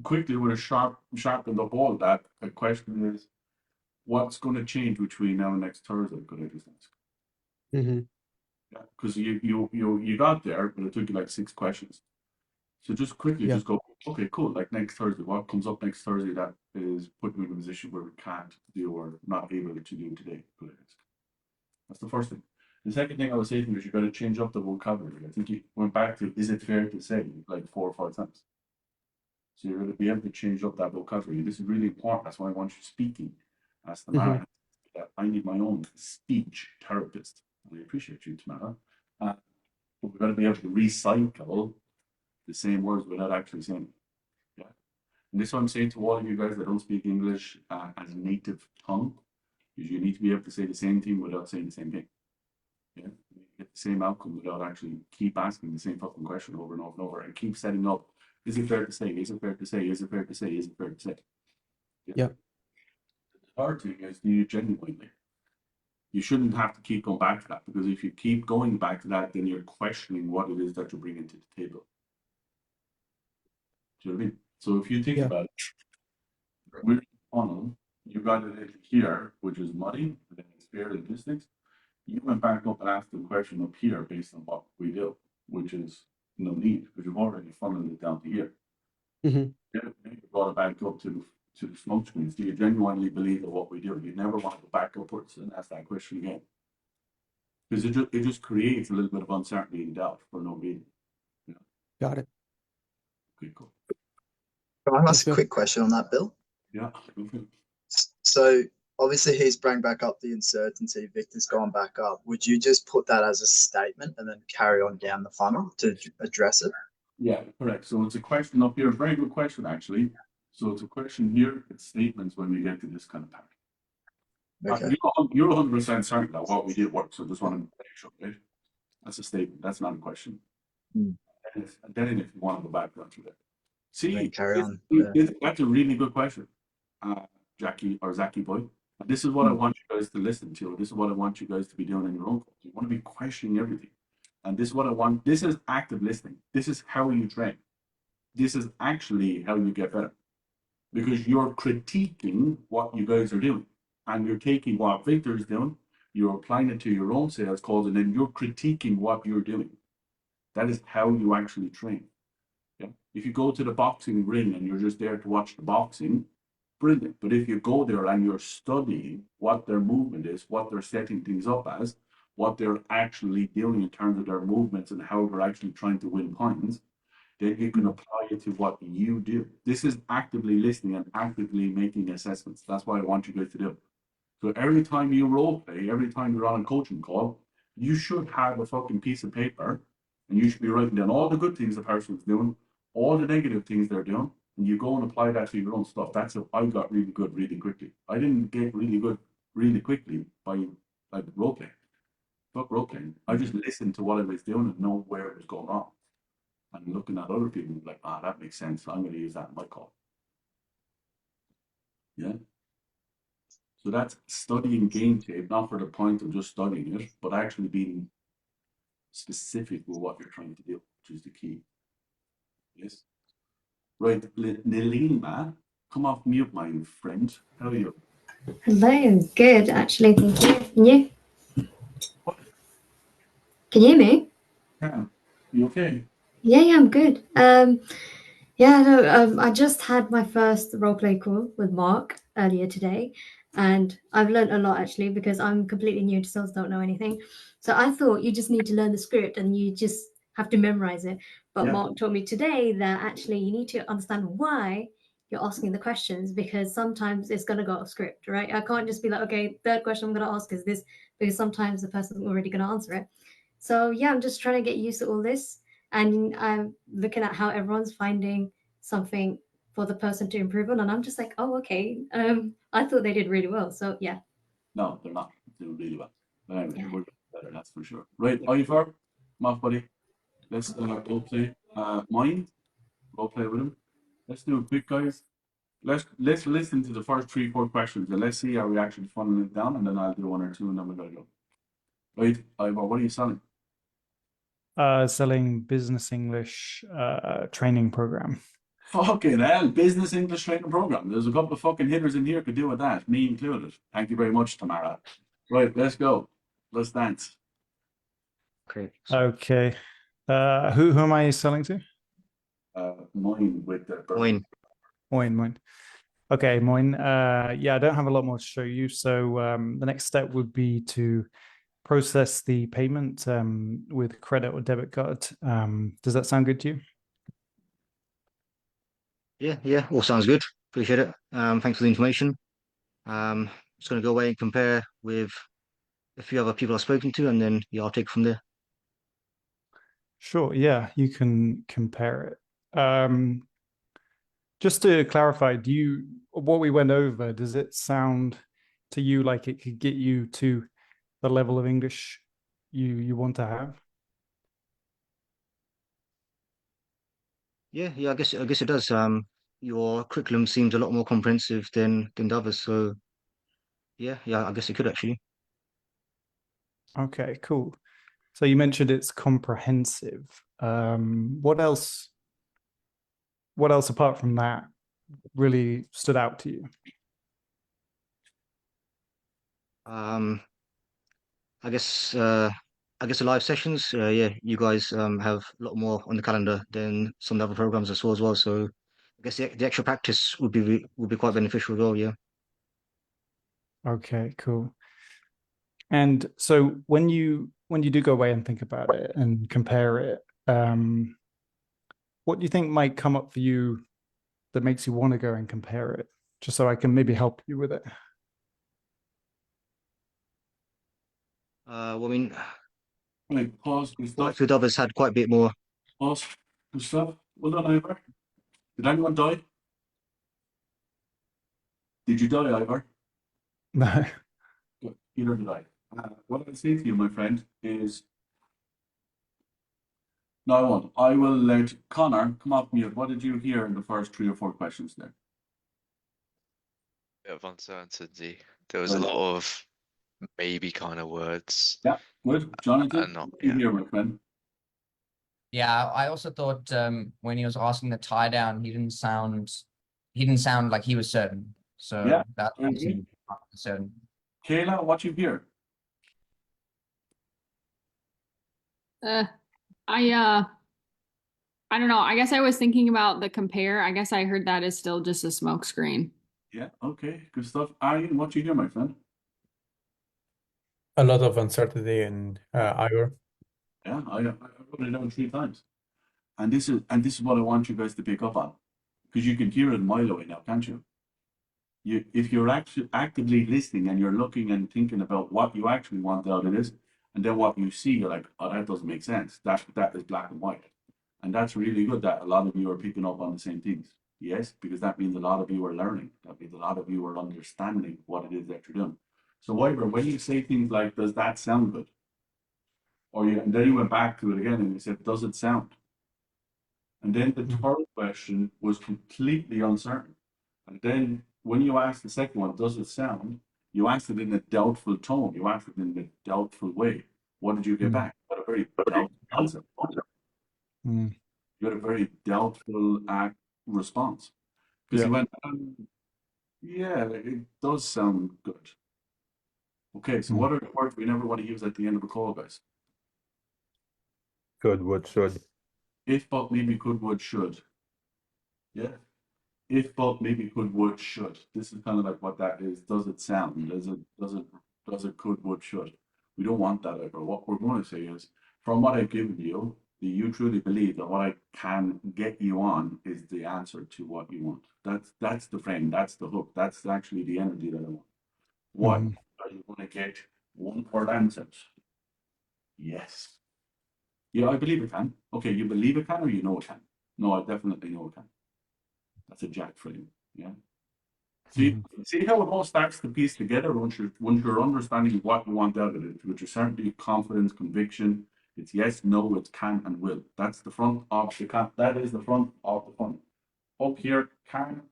Quickly with a sharpen the ball, that the question is, what's going to change between now and next Thursday? Could I just ask? Yeah, because you got there, but it took you like 6 questions. So just quickly, Yeah. just go, okay, cool. Like next Thursday, what comes up next Thursday that is putting you in a position where we can't do or not able to do today? Could I ask? That's the first thing. The second thing I was saying is you got to change up the vocabulary. I think you went back to, is it fair to say, like 4 or 5 times. So you're going to be able to change up that vocabulary. This is really important. That's why I want you speaking. As the man, I need my own speech therapist. And I appreciate you, Tamara. But we've got to be able to recycle the same words without actually saying it. Yeah. And this is what I'm saying to all of you guys that don't speak English as a native tongue, is you need to be able to say the same thing without saying the same thing. Yeah. You get the same outcome without actually keep asking the same fucking question over and over and over and keep setting up. Is it fair to say? Is it fair to say? Is it fair to say? Is it fair to say? Yeah. The third thing is, do you genuinely? You shouldn't have to keep going back to that, because if you keep going back to that, then you're questioning what it is that you're bringing to the table. Do you know what I mean? So if you think about it, we're funnel, you got it here, which is money, and then it's fair logistics. You went back up and asked the question up here based on what we do, which is no need, because you've already funneled it down to here. You brought it back up to the smoke screens. Do you genuinely believe that what we do? You never want to go back upwards and ask that question again, because it just creates a little bit of uncertainty and doubt for no reason. Got it. Okay, cool. Can I Let's ask a go. quick question on that, Bill? Yeah. Go for it. So obviously he's bring back up the uncertainty. Victor's gone back up. Would you just put that as a statement and then carry on down the funnel to address it? Yeah, correct. So it's a question up here. Very good question, actually. So it's a question here. It's statements when we get to this kind of pattern. Okay. You're 100% certain that what we did worked. So just want to make sure, right? That's a statement. That's not a question. Mm. And then if you want to go back, run through that. See, Then carry on. that's a really good question, Jackie or Zaki boy. And this is what I want you guys to listen to. This is what I want you guys to be doing in your own course. You want to be questioning everything. And this is what I want. This is active listening. This is how you train. This is actually how you get better. Because you're critiquing what you guys are doing. And you're taking what Victor's doing, you're applying it to your own sales calls, and then you're critiquing what you're doing. That is how you actually train. Yeah. If you go to the boxing ring and you're just there to watch the boxing, brilliant. But if you go there and you're studying what their movement is, what they're setting things up as, what they're actually doing in terms of their movements and how they're actually trying to win points, then you can apply it to what you do. This is actively listening and actively making assessments. That's what I want you guys to do. So every time you role play, every time you're on a coaching call, you should have a fucking piece of paper and you should be writing down all the good things the person's doing, all the negative things they're doing, and you go and apply that to your own stuff. That's how I got really good really quickly. I didn't get really good really quickly by like role playing. Fuck role playing. I just listened to what I was doing and know where it was going wrong. And looking at other people like, that makes sense. I'm going to use that in my call. Yeah. So that's studying game tape, not for the point of just studying it, but actually being specific with what you're trying to do, which is the key. Yes. Right, Nelima, come off mute, my friend. How are you? Hello, good actually, thank you. And you? Can you hear me? Yeah. You okay? Yeah, I'm good. Yeah, no, I just had my first roleplay call with Mark earlier today, and I've learned a lot actually because I'm completely new to sales, don't know anything. So I thought you just need to learn the script and you just have to memorize it. But Yeah. Mark told me today that actually you need to understand why you're asking the questions because sometimes it's going to go off script, right? I can't just be like, okay, third question I'm going to ask is this because sometimes the person's already going to answer it. So yeah, I'm just trying to get used to all this. And I'm looking at how everyone's finding something for the person to improve on, and I'm just like, oh, okay. I thought they did really well. So yeah. No, they're not. They're doing really well. But anyway, Yeah. we're better, that's for sure. Right, Ivor, come off, buddy. Let's role play. Mind, role play with him. Let's do it quick, guys. Let's listen to the first 3-4 questions and let's see our reaction funneling it down, and then I'll do 1 or 2, and then we're gonna go. Right, Ivor, what are you selling? Selling business English training program. Fucking hell, business English training program. There's a couple of fucking hitters in here could do with that, me included. Thank you very much, Tamara. Right, let's go. Let's dance. Okay. Who am I selling to? Mine with the Moin. Okay, Moin. Yeah, I don't have a lot more to show you. So the next step would be to process the payment with credit or debit card. Does that sound good to you? Yeah, all sounds good. Appreciate it. Thanks for the information. Just gonna go away and compare with a few other people I've spoken to, and then yeah, I'll take it from there. Sure, yeah, you can compare it. Just to clarify, what we went over, does it sound to you like it could get you to the level of English you want to have? Yeah, I guess it does. Your curriculum seems a lot more comprehensive than the others, so yeah, I guess it could actually. Okay, cool. So you mentioned it's comprehensive. What else apart from that really stood out to you? I guess the live sessions, yeah, you guys have a lot more on the calendar than some of the other programs I saw as well. So I guess the extra practice would be quite beneficial as well, yeah. Okay, cool. And so when you do go away and think about it and compare it, what do you think might come up for you that makes you want to go and compare it, just so I can maybe help you with it. Well, I mean, Wait, pause, Gustav. with others had quite a bit more. Pause, Gustav. Well done, Ivor. Did anyone die? Did you die, Ivor? No. Good. Neither did I. What I'll say to you, my friend, is no, I won't. I will let Connor come off mute. What did you hear in the first 3 or 4 questions there? Bit of uncertainty. There was a lot of maybe kind of words. Yeah, good. Jonathan, Not, what did you hear, my friend? Yeah, I also thought when he was asking the tie down, he didn't sound like he was certain. So Yeah, that very seemed certain. Kayla, what you hear? I don't know. I guess I was thinking about the compare. I guess I heard that is still just a smoke screen. Yeah, okay, good stuff. Arjen, what you hear, my friend? A lot of uncertainty in Ivor. Yeah, I wrote it down 3 times. And this is what I want you guys to pick up on. Because you can hear it a mile away now, can't you? If you're actually actively listening and you're looking and thinking about what you actually want out of this, and then what you see, you're like, oh, that doesn't make sense. That is black and white. And that's really good that a lot of you are picking up on the same things. Yes, because that means a lot of you are learning. That means a lot of you are understanding what it is that you're doing. So, Ivor, when you say things like, does that sound good? And then you went back to it again and you said, does it sound? And then the third question was completely uncertain. And then when you asked the second one, does it sound? You asked it in a doubtful tone. You asked it in a doubtful way. What did you get back? You got a very doubtful answer. You got a very doubtful response. Because he went, yeah, it does sound good. Okay, so what are the words we never want to use at the end of a call, guys? Could, would, should. If, but, maybe, could, would, should. Yeah. If, but, maybe, could, would, should. This is kind of like what that is. Does it sound? Does it, could, would, should? We don't want that ever. What we're going to say is, from what I've given you, do you truly believe that what I can get you on is the answer to what you want? That's the frame. That's the hook. That's actually the energy that I want. What are you going to get? One word answers. Yes. Yeah, I believe it can. Okay, you believe it can or you know it can? No, I definitely know it can. That's a jack frame. Yeah. See how it all starts to piece together once you're understanding what you want out of it, with your certainty, confidence, conviction. It's yes, no, it's can and will. That's the front of the can. That is the front of the funnel. Up here, can,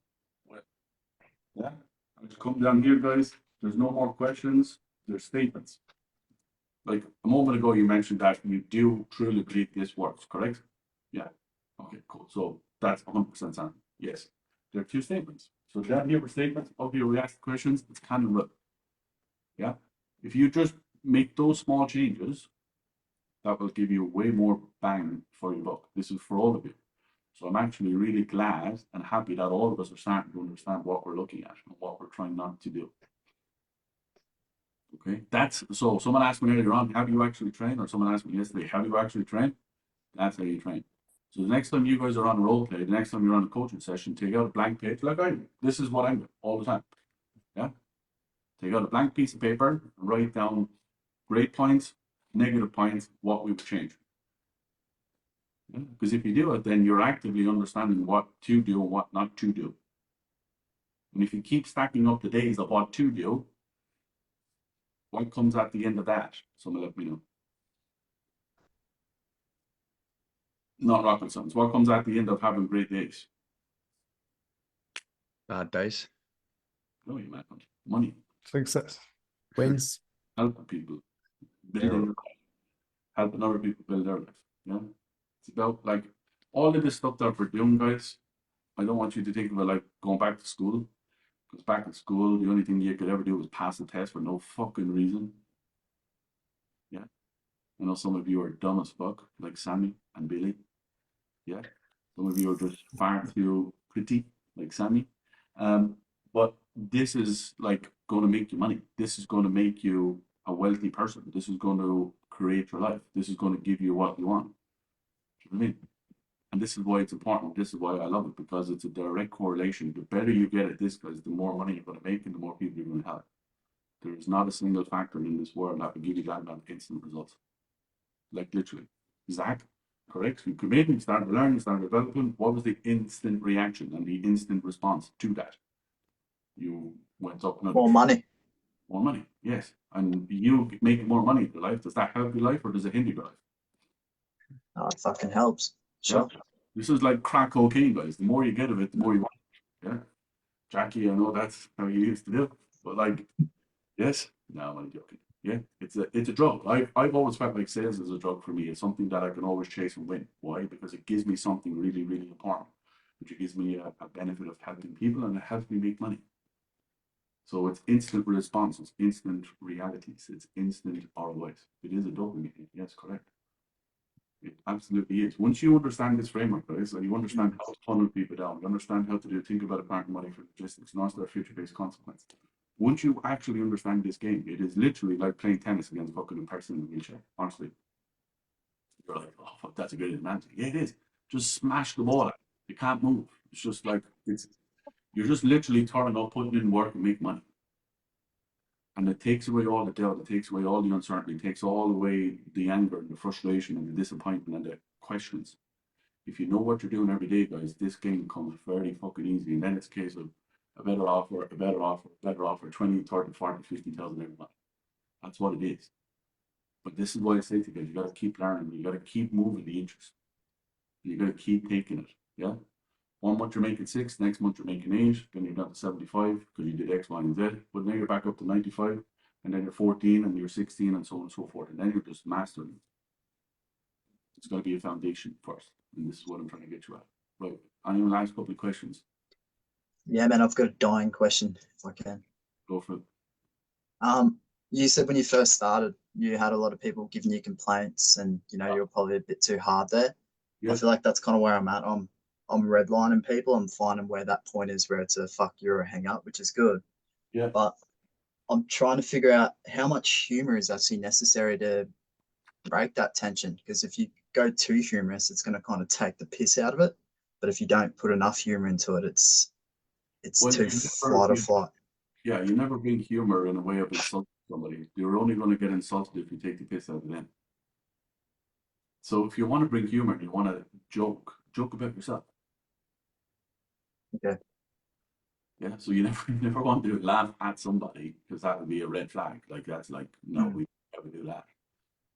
will. Yeah. Let's come down here, guys. There's no more questions. There's statements. Like a moment ago, you mentioned that you do truly believe this works, correct? Yeah. Okay, cool. So that's 100% sound. Yes. There are 2 statements. So down here were statements. Up here we ask questions. It's kind of will. Yeah. If you just make those small changes, that will give you way more bang for your buck. This is for all of you. So I'm actually really glad and happy that all of us are starting to understand what we're looking at and what we're trying not to do. Okay, that's so. Someone asked me earlier on, have you actually trained? Or someone asked me yesterday, have you actually trained? That's how you train. So the next time you guys are on a role play, the next time you're on a coaching session, take out a blank page like I do. This is what I'm doing all the time. Yeah, take out a blank piece of paper and write down great points, negative points, what we would change. Yeah? Because if you do it, then you're actively understanding what to do and what not to do. And if you keep stacking up the days of what to do, what comes at the end of that? Someone let me know. Not rocket science. What comes at the end of having great days? Bad days. No, you might not. Money. Success. Wins. Helping people. Building their life. Helping other people build their life. Yeah. It's about like all of this stuff that we're doing, guys. I don't want you to think of it like going back to school. Because back in school, the only thing you could ever do was pass the test for no fucking reason. Yeah. I know some of you are dumb as fuck, like Sammy and Billy. Yeah. Some of you are just far too pretty, like Sammy. But this is like going to make you money. This is going to make you a wealthy person. This is going to create your life. This is going to give you what you want. Do you know what I mean? And this is why it's important. This is why I love it, because it's a direct correlation. The better you get at this, guys, the more money you're going to make and the more people you're going to have. There is not a single factor in this world that will give you that amount of instant results. Like literally. Zach, correct? You come in, you start learning, you start developing. What was the instant reaction and the instant response to that? You went up another. More money. More money, yes. And you make more money in your life. Does that help your life or does it hinder your life? Oh, it fucking helps. Sure. Yeah. This is like crack cocaine, guys. The more you get of it, the more you want. Yeah. Jackie, I know that's how you used to do it. But like, yes. No, I'm only joking. Yeah, it's a drug. I've always felt like sales is a drug for me. It's something that I can always chase and win. Why? Because it gives me something really, really important, which gives me a benefit of helping people and it helps me make money. So it's instant responses, instant realities, it's instant ROIs. It is a dopamine hit. Yes, correct. It absolutely is. Once you understand this framework, guys, and you understand how to funnel people down, you understand how to think about a partner money for logistics, not their future-based consequence. Once you actually understand this game, it is literally like playing tennis against fucking a person in a wheelchair. Honestly, you're like, oh fuck, that's a good analogy. Yeah, it is. Just smash the ball out. You can't move. It's just like you're just literally turning up, putting in work, and make money. And it takes away all the doubt, it takes away all the uncertainty, it takes all away the anger and the frustration and the disappointment and the questions. If you know what you're doing every day, guys, this game becomes very fucking easy. And then it's a case of a better offer, a better offer, a better offer, 20, 30, 40, 50,000 every month. That's what it is. But this is why I say to you guys, you got to keep learning, you got to keep moving the inches. You got to keep taking it. Yeah. 1 month you're making 6, next month you're making 8, then you're down to 75 because you did X, Y, and Z. But then you're back up to 95, and then you're 14, and you're 16, and so on and so forth. And then you're just mastering. It's got to be a foundation first, and this is what I'm trying to get you at. Right. Any last couple of questions? Yeah, man, I've got a dying question if I can. Go for it. You said when you first started, you had a lot of people giving you complaints, and you know you're probably a bit too hard there. Yeah. I feel like that's kind of where I'm at. I'm redlining people. I'm finding where that point is where it's a fuck you or a hang up, which is good. Yeah. But I'm trying to figure out how much humor is actually necessary to break that tension. Because if you go too humorous, it's going to kind of take the piss out of it. But if you don't put enough humor into it, it's Well, too flight or flight. Yeah, you never bring humor in a way of insulting somebody. You're only going to get insulted if you take the piss out of them. So if you want to bring humor and you want to joke about yourself. Okay. Yeah, so you never want to laugh at somebody because that would be a red flag. Like that's like, no, we never do that.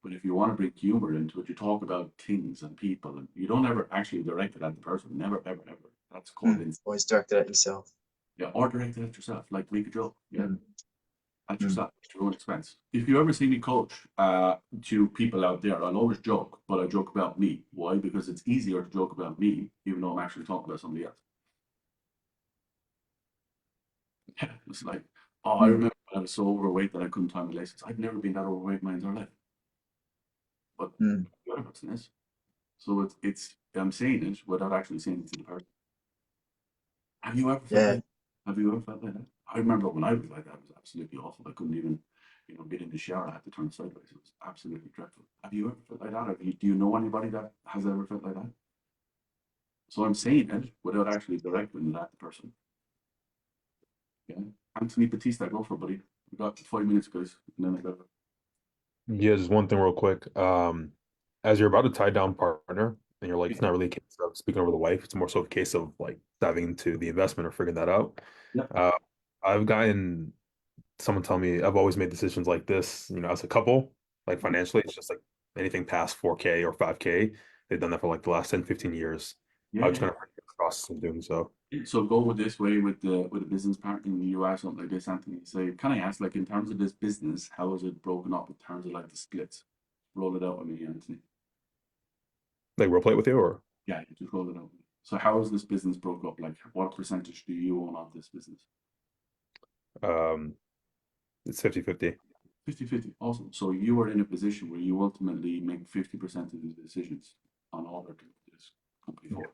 But if you want to bring humor into it, you talk about things and people, and you don't ever actually direct it at the person. Never, ever, ever. That's called always direct it at yourself. Yeah, or direct it at yourself. Like make a joke. Yeah. At yourself, at your own expense. If you ever see me coach to people out there, I'll always joke, but I joke about me. Why? Because it's easier to joke about me, even though I'm actually talking about somebody else. Yeah, it's like, oh, I remember when I was so overweight that I couldn't tie my laces. I've never been that overweight my entire life. But the other person is. So it's I'm saying it without actually saying it to the person. Have you ever felt like Have you ever felt like that? I remember when I was like that, it was absolutely awful. I couldn't even, get in the shower. I had to turn sideways. It was absolutely dreadful. Have you ever felt like that? Do you know anybody that has ever felt like that? So I'm saying it without actually directing it at the person. Yeah. Anthony Batista, go for it, buddy. We got 5 minutes, guys, and then I got. Yeah, just one thing real quick. As you're about to tie down partner, and you're like, it's not really a case of speaking over the wife. It's more so a case of like diving into the investment or figuring that out. Yeah. I've gotten someone tell me I've always made decisions like this, as a couple, like financially, it's just like anything past 4K or 5K. They've done that for like the last 10, 15 years. Yeah, I was trying to the process of doing so. So go with this way with the business partner in the US, something like this, Anthony. Say, can I ask, like, in terms of this business, how is it broken up in terms of like the splits? Roll it out with me, Anthony. Like role play with you, or Yeah, you just roll it out. So how is this business broke up? Like, what percentage do you own of this business? It's 50-50. 50-50. Awesome. So you are in a position where you ultimately make 50% of the decisions on all of this company forward.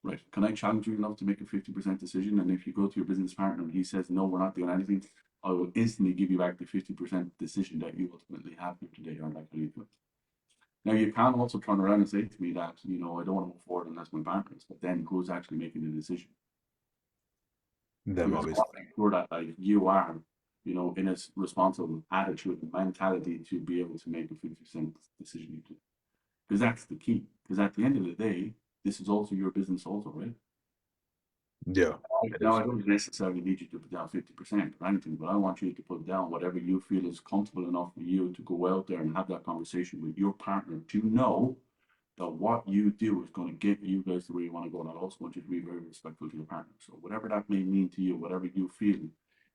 Right. Can I challenge you enough to make a 50% decision? And if you go to your business partner and he says, no, we're not doing anything, I will instantly give you back the 50% decision that you ultimately have here today. Or like, how do you do it? Now, Now you can also turn around and say to me that, you know, I don't want to move forward unless my partner is, but then who's actually making the decision? Them, Because I obviously. want to make sure that like you are, you know, in a responsible attitude and mentality to be able to make a 50% decision. You do. Because that's the key. Because at the end of the day, this is also your business, also, right? Yeah. Now, I don't necessarily need you to put down 50% or anything, but I want you to put down whatever you feel is comfortable enough for you to go out there and have that conversation with your partner to know that what you do is going to get you guys to where you want to go. And I also want you to be very respectful to your partner. So whatever that may mean to you, whatever you feel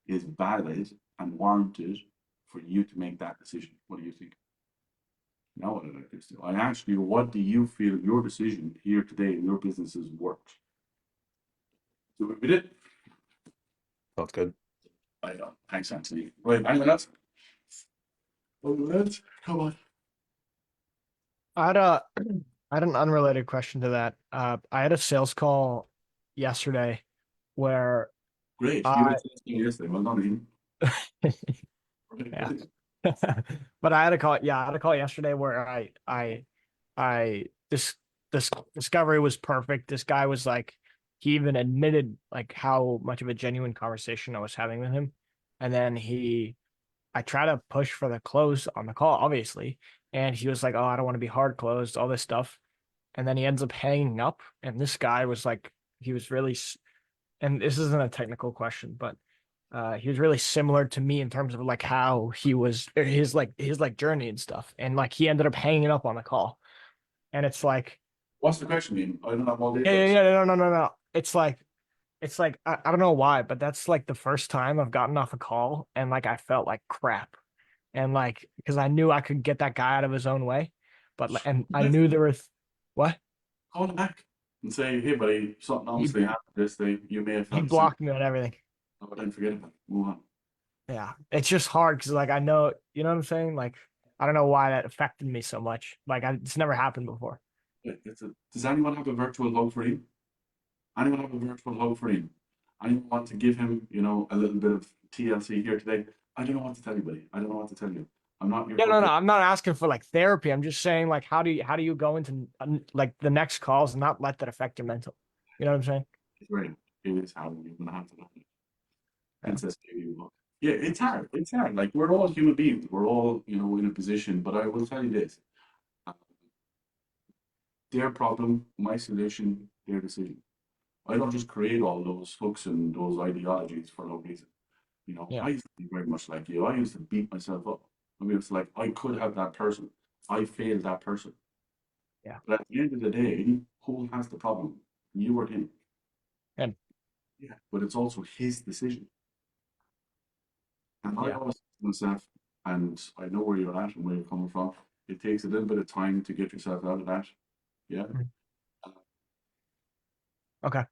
is valid and warranted for you to make that decision. What do you think? Now what did I just do? I asked you, what do you feel your decision here today in your business is worth? So we did. Sounds good. I know. Thanks, Anthony. Right, anyone else? Anyone else? Come on. I had an unrelated question to that. I had a sales call yesterday where Great. You had a sales call yesterday. Well done, Ian. yeah. But I had a call. Yeah, I had a call yesterday where this discovery was perfect. This guy was like, he even admitted like how much of a genuine conversation I was having with him, and then I try to push for the close on the call, obviously, and he was like, "Oh, I don't want to be hard closed," all this stuff, and then he ends up hanging up. And this guy was like, he was really, and this isn't a technical question, but he was really similar to me in terms of like how he was his journey and stuff, and like he ended up hanging up on the call, and it's like, what's the question, Ian? I don't have all the no. It's like I don't know why, but that's like the first time I've gotten off a call and like I felt like crap, and like because I knew I could get that guy out of his own way, but and I knew there was what. Call him back and say, hey, buddy, something obviously happened this day. You may have He felt blocked me on everything. Oh, but then forget about it. Move on. Yeah, it's just hard because like I know, you know what I'm saying? Like I don't know why that affected me so much. Like it's never happened before. Does anyone have a virtual hug for him? Anyone have a virtual hug for him? Anyone want to give him, you know, a little bit of TLC here today? I don't know what to tell you, buddy. I don't know what to tell you. I'm not your Yeah, no. I'm not asking for like therapy. I'm just saying like how do you go into like the next calls and not let that affect your mental? You know what I'm saying? It's right. It is how you're gonna have to learn it. Princess baby look. Yeah, it's hard. It's hard. Like we're all human beings. We're all, you know, in a position. But I will tell you this: their problem, my solution, their decision. I don't just create all those hooks and those ideologies for no reason. You know, I used to be very much like you. I used to beat myself up. I mean, it's like I could have that person. I failed that person. Yeah. But at the end of the day, who has the problem? You or him? Him. Yeah. But it's also his decision. And I always say to myself, and I know where you're at and where you're coming from. It takes a little bit of time to get yourself out of that. Yeah. Okay.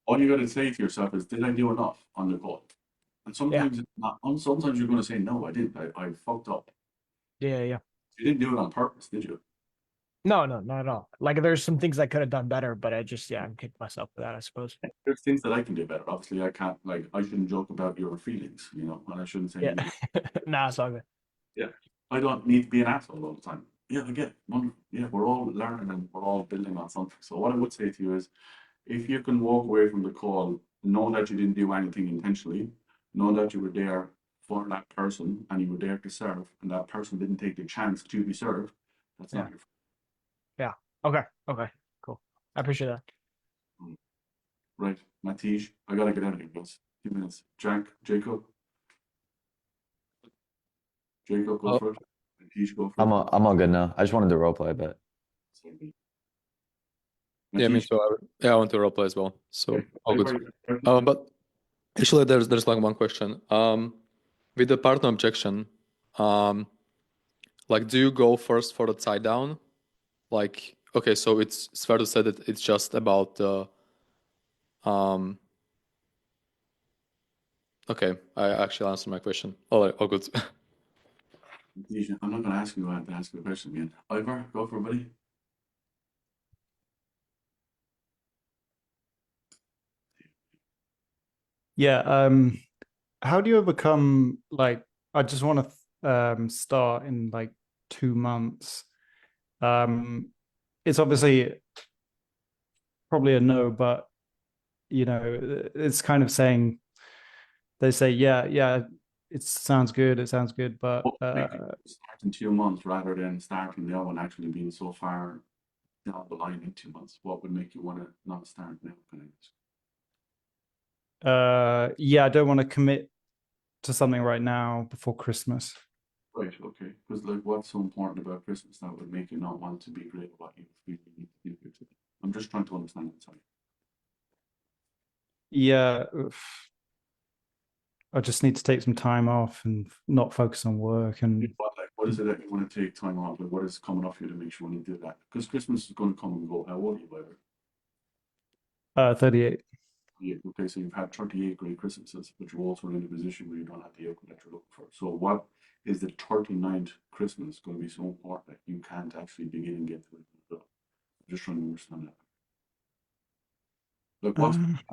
All you got to say to yourself is, did I do enough on the call? And sometimes it's not. Sometimes you're going to say, no, I didn't. I fucked up. Yeah. You didn't do it on purpose, did you? No, not at all. Like there's some things I could have done better, but I just I'm kicking myself for that, I suppose. There's things that I can do better. Obviously, I can't. Like I shouldn't joke about your feelings, you know, and I shouldn't say. Yeah. Nah, it's all good. Yeah, I don't need to be an asshole all the time. Yeah, I get it. Yeah, we're all learning and we're all building on something. So what I would say to you is, if you can walk away from the call, know that you didn't do anything intentionally, know that you were there for that person and you were there to serve, and that person didn't take the chance to be served. That's not your fault. Yeah. Okay. Cool. I appreciate that. Right, Matij, I gotta get out of here, guys. 2 minutes. Jacob, go for it. Matij, go for it. I'm all good now. I just wanted to roleplay a bit. Yeah, me Matij? too. I want to roleplay as well. So Okay. all good. Everybody- But actually, there's like one question. With the partner objection, like, do you go first for the tie down? Like, okay, so it's fair to say that it's just about the Okay, I actually answered my question. All right, all good. Matij, I'm not gonna ask you to ask you a question again. Ivor, go for it, buddy. Yeah. How do you overcome like I just want to start in like 2 months, It's obviously probably a no, but you know, it's kind of saying they say, yeah, it sounds good, but starting 2 months rather than starting now and actually being so far down the line in 2 months, what would make you want to not start now? yeah, I don't want to commit to something right now before Christmas. Right, okay. Because like, what's so important about Christmas that would make you not want to be great at what you really need to do here today? I'm just trying to understand it. Sorry. Yeah, I just need to take some time off and not focus on work. And What is it that you want to take time off? Like, what is coming off you to make sure you do that? Because Christmas is going to come and go. How old are you, by the way? 38. Yeah, okay, so you've had 38 great Christmases, but you're also in a position where you don't have the outcome that you're looking for. So what is the 39th Christmas going to be so important that you can't actually begin and get to it? I'm just trying to understand that. Look, what's that?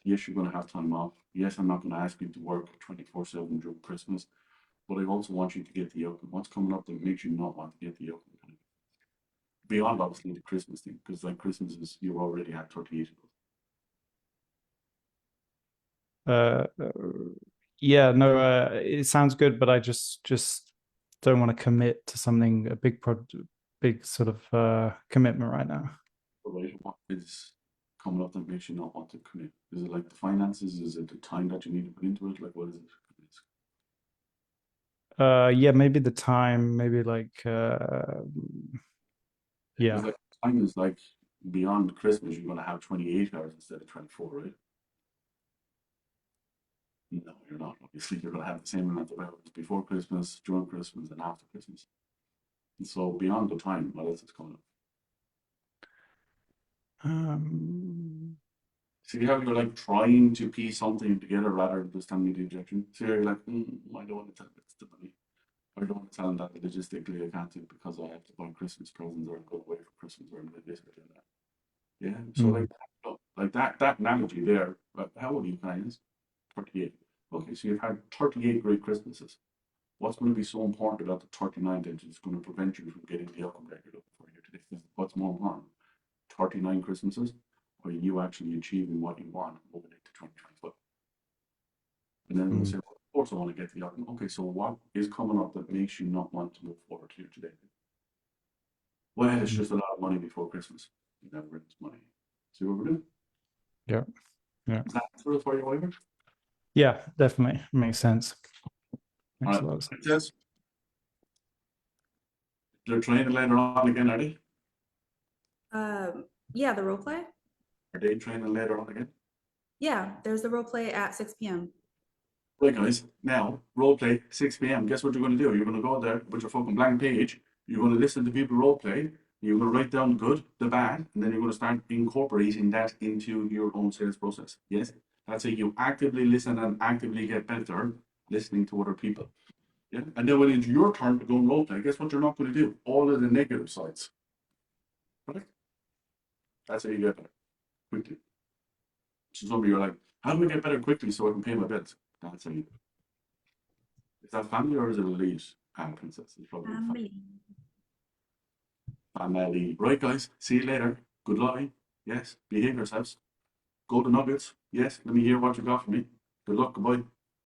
Yes, you're going to have time off. Yes, I'm not going to ask you to work 24/7 during Christmas, but I also want you to get the outcome. What's coming up that makes you not want to get the outcome? Beyond obviously the Christmas thing, because like Christmas is, you already had 38 of those. Yeah, no, it sounds good, but I just don't want to commit to something, a big sort of commitment right now. Right, what is coming up that makes you not want to commit? Is it like the finances? Is it the time that you need to put into it? Like, what is it? Yeah, maybe the time, maybe like yeah. Like, time is like beyond Christmas, you're going to have 28 hours instead of 24, right? No, you're not. Obviously, you're going to have the same amount of hours before Christmas, during Christmas, and after Christmas. And so beyond the time, what else is coming up? See how you're like trying to piece something together rather than just telling me the objection. See how you're like, I don't want to tell this to money. I don't want to tell them that logistically I can't do it because I have to buy Christmas presents or go away for Christmas or this or that. Yeah. So like that analogy there. How old are you guys? 38. Okay, so you've had 38 great Christmases. What's going to be so important about the 39th that is going to prevent you from getting the outcome that you're looking for here today? What's more important? 39 Christmases, or you actually achieving what you want moving into 2025? And then we'll say, well, of course I want to get the outcome. Okay, so what is coming up that makes you not want to move forward here today? Well, it's just a lot of money before Christmas. You never brings money. See what we're doing? Yeah. Is that sort of for you, Oliver? Yeah, definitely makes sense. Makes a lot of sense. Yes. They're training later on again, are they? Yeah, the role play. Are they training later on again? Yeah, there's the role play at 6 p.m. Right, guys. Now, role play 6 p.m. Guess what you're going to do? You're going to go there with your fucking blank page. You're going to listen to people role play. You're going to write down the good, the bad, and then you're going to start incorporating that into your own sales process. Yes, that's how you actively listen and actively get better listening to other people. Yeah, and then when it's your turn to go and role play, guess what you're not going to do? All of the negative sides. Right? That's how you get better quickly. So some of you are like, how do I get better quickly so I can pay my bills? That's how you do it. Is that family or is it a elite princess? It's probably family. Right, guys. See you later. Good luck. Yes. Behave yourselves. Golden nuggets. Yes. Let me hear what you got for me. Good luck. Goodbye.